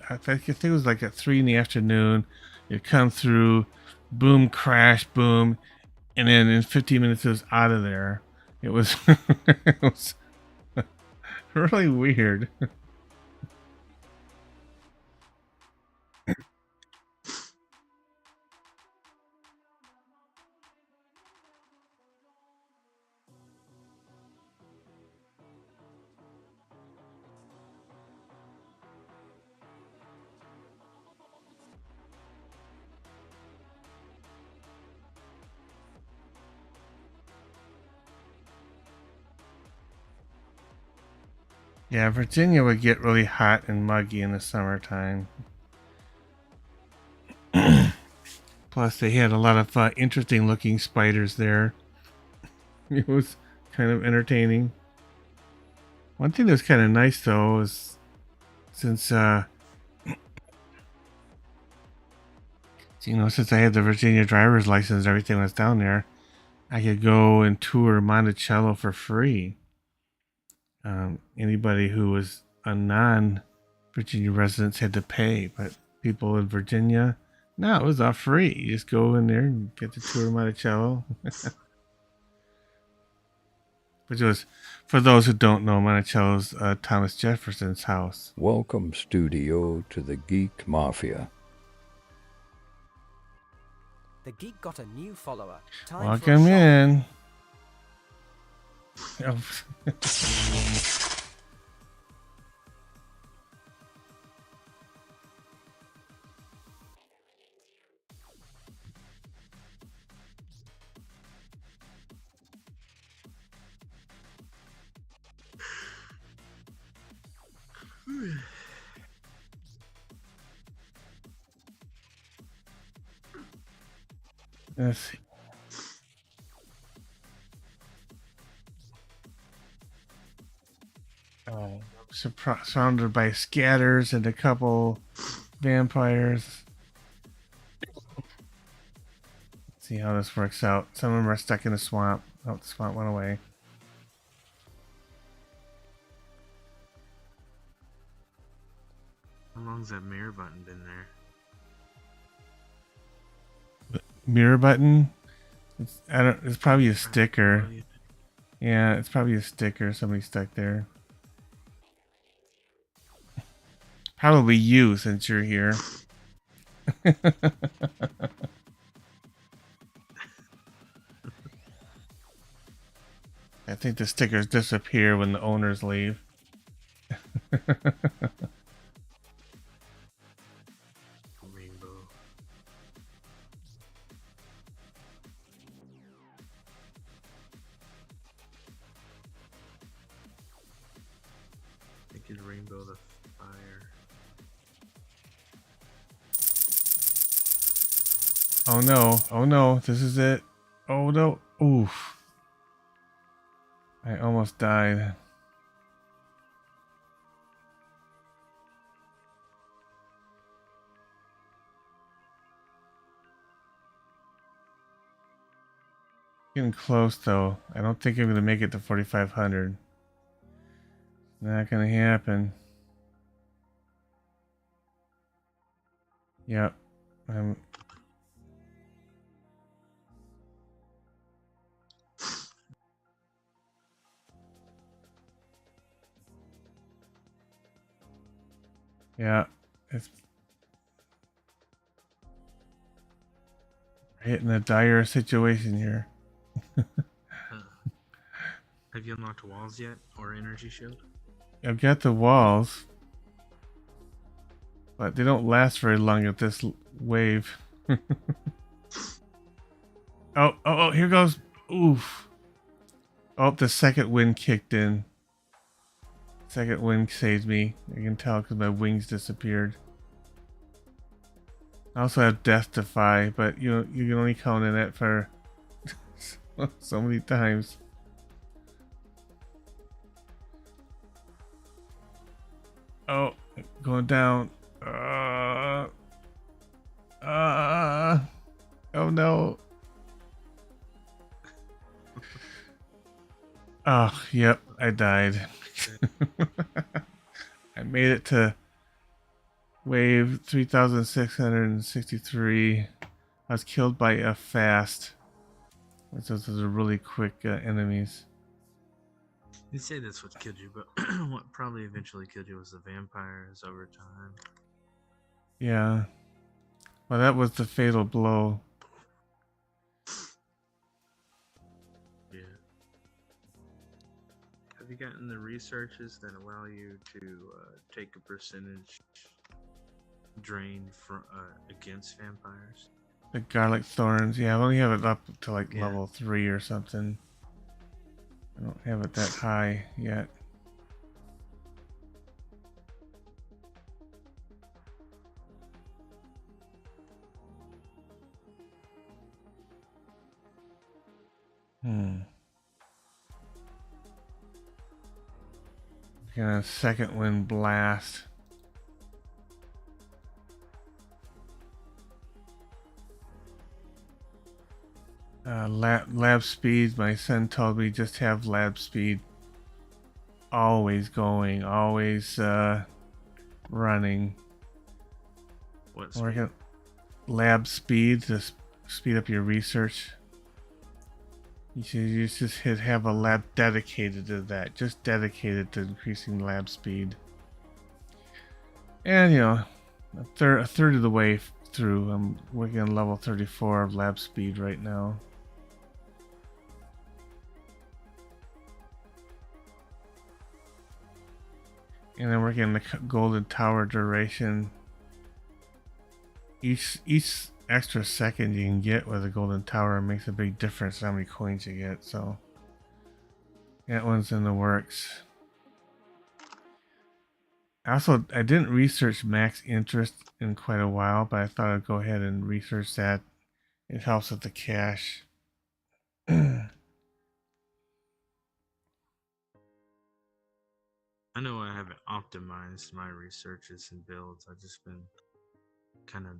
I think it was like at 3 in the afternoon. It'd come through, boom, crash, boom, and then in 15 minutes it was out of there. It was, it was really weird. Yeah, Virginia would get really hot and muggy in the summertime. Plus, they had a lot of interesting looking spiders there. It was kind of entertaining. One thing that was kind of nice, though, is since, since I had the Virginia driver's license and everything was down there, I could go and tour Monticello for free. Anybody who was a non-Virginia resident had to pay, but people in Virginia, no, it was all free. You just go in there and get to tour Monticello. Which was, for those who don't know, Monticello's Thomas Jefferson's house. Welcome, studio, to the Geek Mafia. The Geek got a new follower. Time Welcome in. Let's see. Surrounded by scatters and a couple vampires. Let's see how this works out. Some of them are stuck in the swamp. Oh, the swamp went away. How long's that mirror button been there? Mirror button? It's probably a sticker. Yeah, it's probably a sticker somebody stuck there. Probably you, since you're here. I think the stickers disappear when the owners leave. Rainbow. I could rainbow the fire. Oh no, oh no, this is it. Oh no, oof. I almost died. Getting close though. I don't think I'm gonna make it to 4,500. Not gonna happen. Yep. Yeah. It's hitting a dire situation here. Have you unlocked walls yet, or energy shield? I've got the walls, but they don't last very long at this wave. Oh, here goes. Oof. Oh, the second wind kicked in. Second wind saved me. I can tell because my wings disappeared. I also have Death Defy, but you can only count in it for so many times. Oh, going down. Oh no. Oh, yep, I died. I made it to wave 3,663. I was killed by a fast. Those are really quick enemies. You'd say that's what killed you, but what probably eventually killed you was the vampires over time. Yeah. Well, that was the fatal blow. Yeah. Have you gotten the researches that allow you to take a percentage drain from against vampires? The garlic thorns. Yeah, I only have it up to like level 3 or something. I don't have it that high yet. Got a second wind blast. Lab speed. My son told me just have lab speed. Always going, always running. What speed? Lab speed to speed up your research. You should just have a lab dedicated to that, just dedicated to increasing lab speed. And a third of the way through. I'm working on level 34 of lab speed right now. And then working on the golden tower duration. Each extra second you can get with a golden tower makes a big difference how many coins you get. So that one's in the works. Also, I didn't research max interest in quite a while, but I thought I'd go ahead and research that. It helps with the cash. I know I haven't optimized my researches and builds. I've just been kind of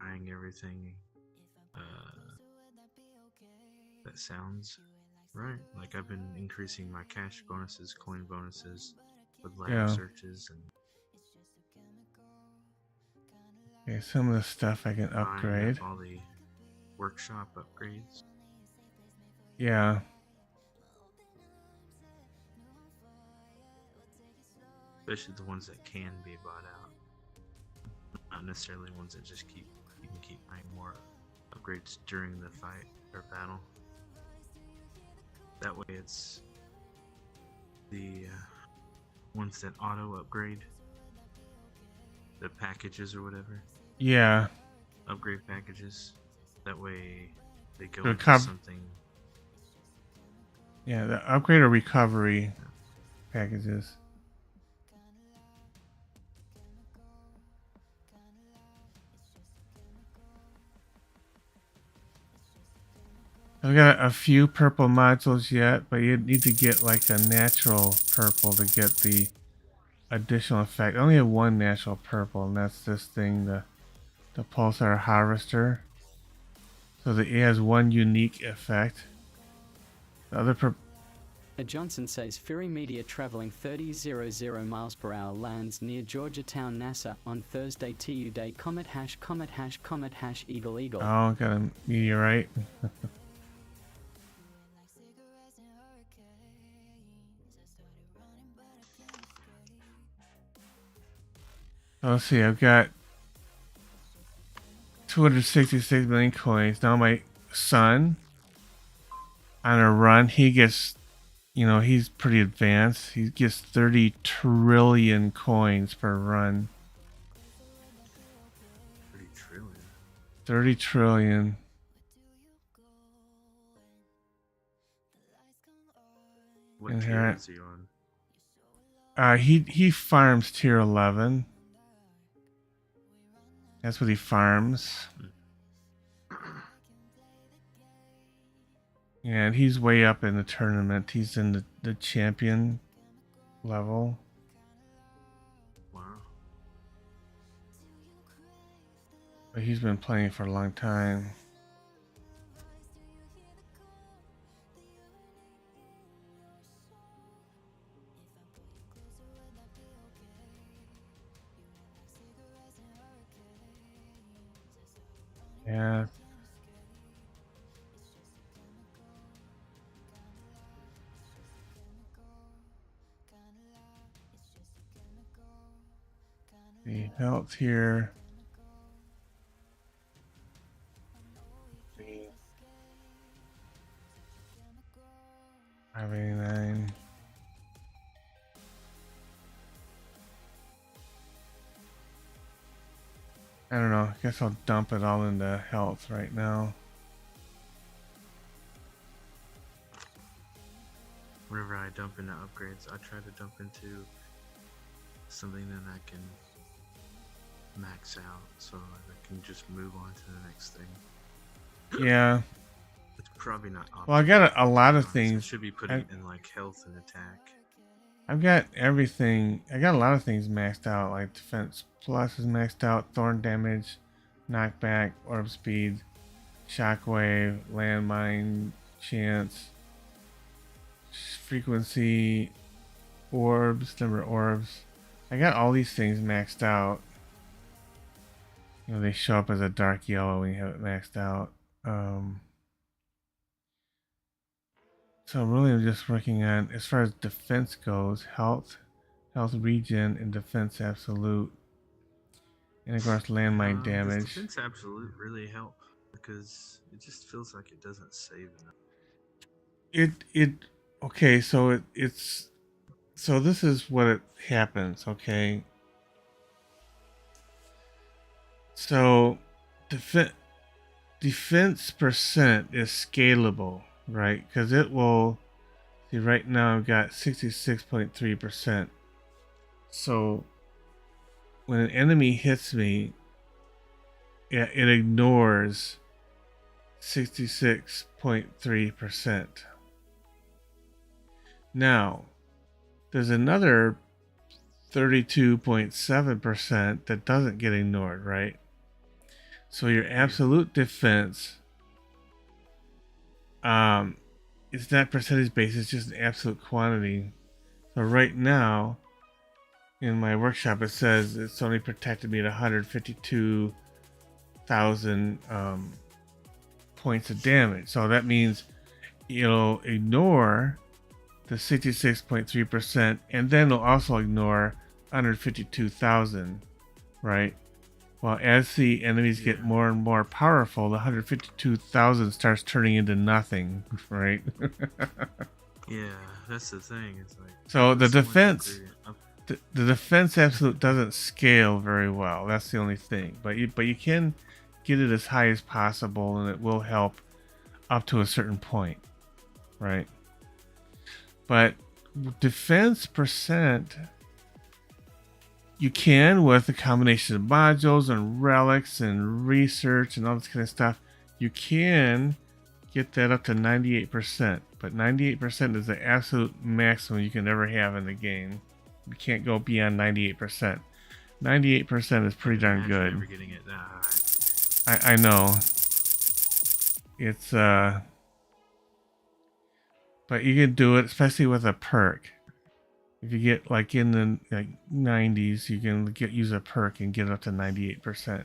buying everything that sounds right. Like I've been increasing my cash bonuses, coin bonuses with lab searches, and okay, some of the stuff I can upgrade. all the workshop upgrades. Yeah. especially the ones that can be bought out. Not necessarily ones that just you can keep buying more upgrades during the fight or battle. That way it's the ones that auto upgrade, the packages or whatever. Yeah. Upgrade packages. That way they go The into something. Yeah, the upgrade or recovery packages. I've got a few purple modules yet, but you need to get like a natural purple to get the additional effect. I only have one natural purple, and that's this thing, the pulsar harvester. So that it has one unique effect. The other Johnson says Fury Media traveling 30,000 miles per hour lands near Georgetown, NASA on Thursday. TU day. Comet hash eagle eagle. Oh, got a meteorite. Let's see, I've got 266 million coins. Now my son, on a run, he gets, he's pretty advanced. He gets 30 trillion coins per run. 30 trillion? 30 trillion. What tier is he on? He farms tier 11. That's what he farms. And he's way up in the tournament. He's in the champion level. Wow. But he's been playing for a long time. Yeah. The health here. The 589. I don't know. I guess I'll dump it all into health right now. Whenever I dump into upgrades, I try to dump into something that I can max out so I can just move on to the next thing. Yeah. It's probably not optimal. Well, I got a lot of things. I should be putting in like health and attack. I've got everything. I got a lot of things maxed out, like defense plus is maxed out, thorn damage, knockback, orb speed, shockwave, landmine, chance, frequency, orbs, number of orbs. I got all these things maxed out. They show up as a dark yellow when you have it maxed out. So really I'm just working on, as far as defense goes, health regen, and defense absolute. And of course landmine damage. Does defense absolute really help? Because it just feels like it doesn't save enough. Okay, so so this is what it happens, okay? So defense percent is scalable, right? Because it will, see right now I've got 66.3%. So when an enemy hits me, it ignores 66.3%. Now, there's another 32.7% that doesn't get ignored, right? So your absolute defense, it's not percentage based, it's just an absolute quantity. So right now, in my workshop, it says it's only protected me at 152,000 points of damage. So that means it'll ignore the 66.3%, and then it'll also ignore 152,000, right? Well, as the enemies get more and more powerful, the 152,000 starts turning into nothing, right? Yeah, that's the thing. It's like So the there's so much defense, ingredient. the defense absolute doesn't scale very well. That's the only thing. But you can get it as high as possible, and it will help up to a certain point, right? But defense percent, you can, with a combination of modules and relics and research and all this kind of stuff, you can get that up to 98%. But 98% is the absolute maximum you can ever have in the game. You can't go beyond 98%. 98% is pretty darn good. Never getting it that high. I know. It's but you can do it, especially with a perk. If you get like in the 90s, you can use a perk and get up to 98%.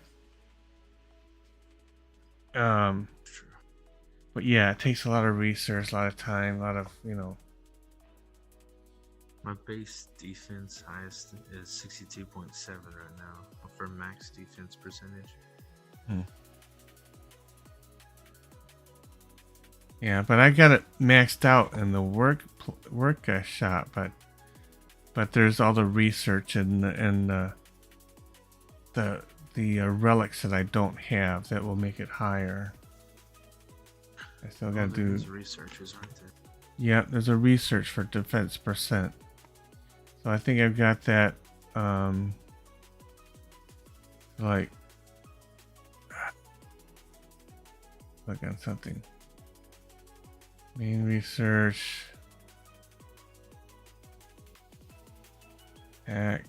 But yeah, it takes a lot of research, a lot of time, a lot of, My base defense highest is 62.7 right now for max defense percentage. Yeah, but I got it maxed out in the work shop, but there's all the research and the relics that I don't have that will make it higher. I still gotta do. There's researchers, aren't there? Yeah, there's a research for defense percent. So I think I've got that. Like, look on something. Main research. Hack.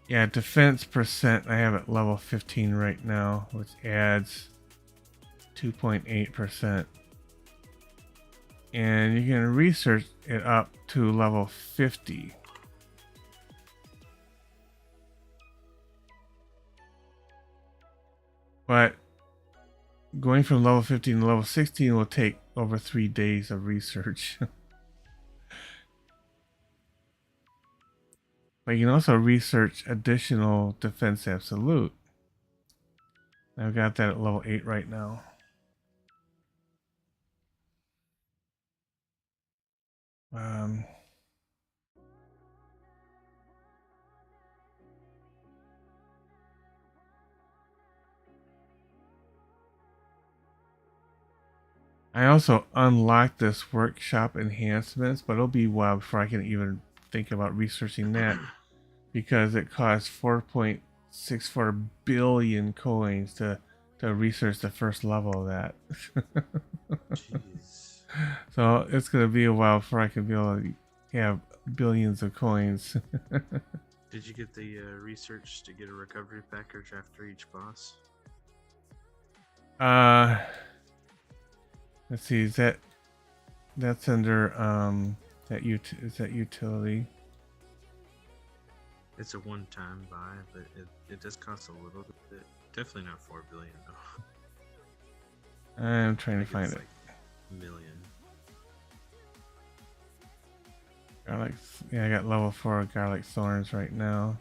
Yeah, defense percent, I have it level 15 right now, which adds 2.8%. And you can research it up to level 50. But going from level 15 to level 16 will take over 3 days of research. But you can also research additional defense absolute. I've got that at level 8 right now. I also unlocked this workshop enhancements, but it'll be a while before I can even think about researching that, because it costs 4.64 billion coins to research the first level of that. Jeez. So it's gonna be a while before I can be able to have billions of coins. Did you get the research to get a recovery package after each boss? Let's see, that's under is that utility? It's a one-time buy, but it does cost a little bit. Definitely not 4 billion though. I'm trying to find it. Like million. Garlic, yeah, I got level 4 garlic thorns right now.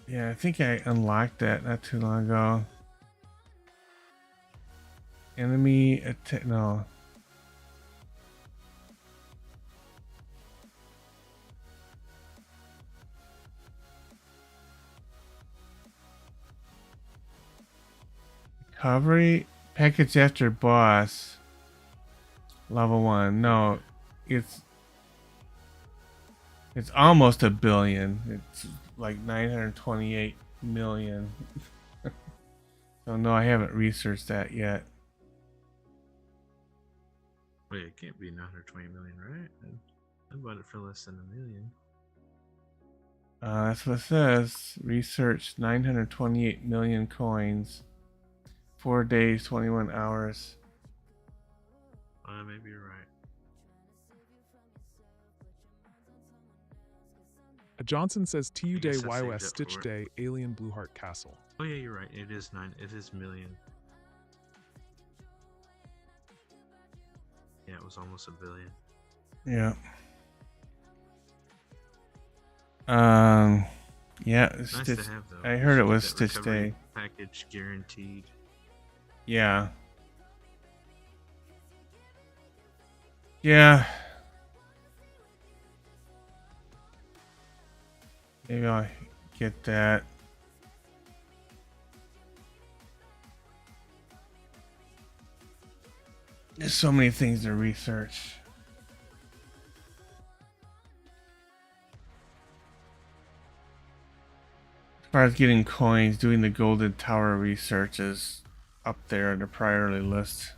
Yeah, I think I unlocked that not too long ago. Enemy attack, no. Recovery package after boss. Level 1. No, it's almost a billion. It's like 928 million. So no, I haven't researched that yet. Wait, it can't be 920 million, right? I bought it for less than $1 million. That's what it says. Research 928 million coins. 4 days, 21 hours. Maybe you're right. Johnson says TU Day guess I saved YOS up Stitch for it. Day Alien Blue Heart Castle. Oh yeah, you're right. It is million. Yeah, it was almost a billion. Yeah. Yeah, it's Nice stitch. to have though. I You heard it should get was that Stitch recovery Day. package guaranteed. Yeah. Yeah. Maybe I'll get that. There's so many things to research. As far as getting coins, doing the Golden Tower research is up there in the priority list.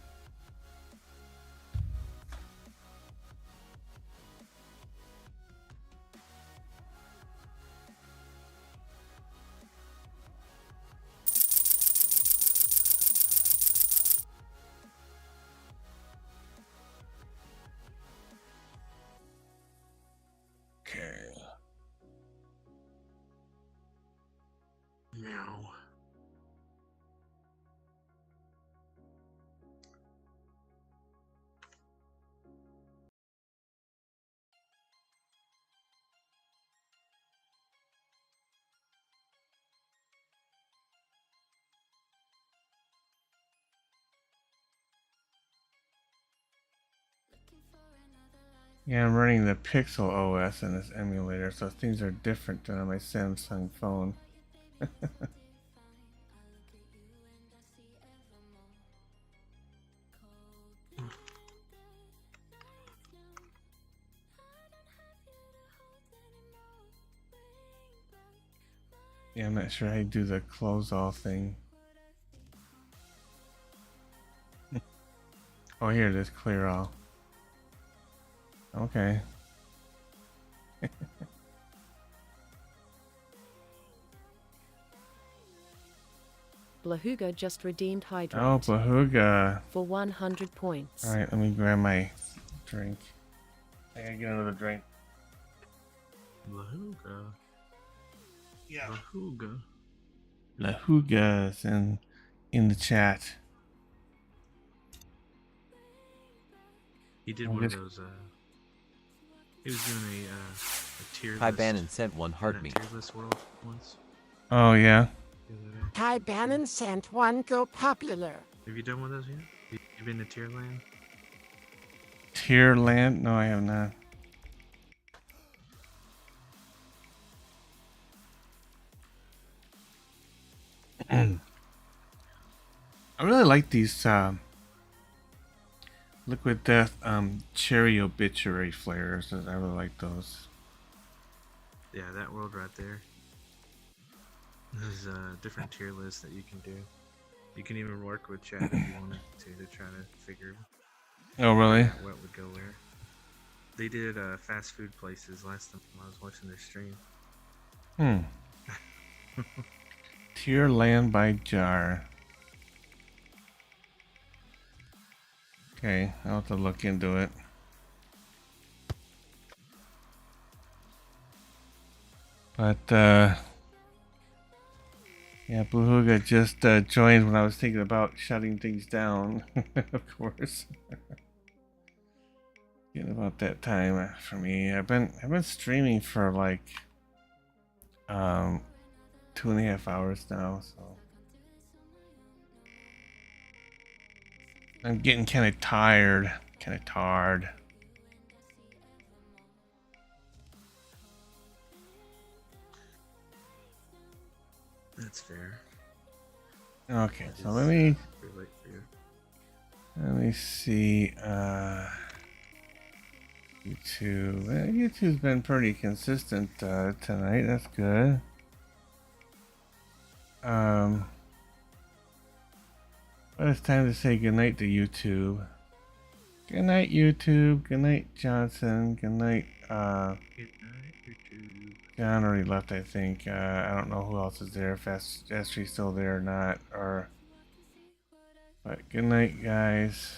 Okay. Meow. Yeah, I'm running the Pixel OS in this emulator, so things are different than on my Samsung phone. Yeah, I'm not sure how you do the close all thing. Oh, here it is, clear all. Okay. Blahuga just redeemed Hydrate. Oh, Bahuga. For 100 points. Alright, let me grab my drink. I gotta get another drink. Lahuga. Yeah. Lahuga. Lahuga's in the chat. He did I'm one of just- those. He was doing a tier Ty list. Bannon sent one heart in me. that tier list world once. Oh, yeah. The other day. Ty Bannon sent one go popular. Have you done one of those yet? You been to Tierland? Tierland? No, I have not. I really like these Liquid Death cherry obituary flares. I really like those. Yeah, that world right there. There's a different tier list that you can do. You can even work with chat if you wanted to try to figure Oh, really? out what would go where. They did fast food places last time I was watching their stream. Tierland by Jar. Okay, I'll have to look into it. But, yeah, Buhuga just joined when I was thinking about shutting things down, of course. Getting about that time for me. I've been streaming for like 2.5 hours now, so I'm getting kind of tired, kind of tired. That's fair. Okay, That so is, let me pretty late for you. see. YouTube. YouTube's been pretty consistent tonight. That's good. But it's time to say goodnight to YouTube. Good night, YouTube. Good night, Johnson. Good night, Good night, YouTube. John already left, I think. I don't know who else is there, if Estree's still there or not. But good night, guys.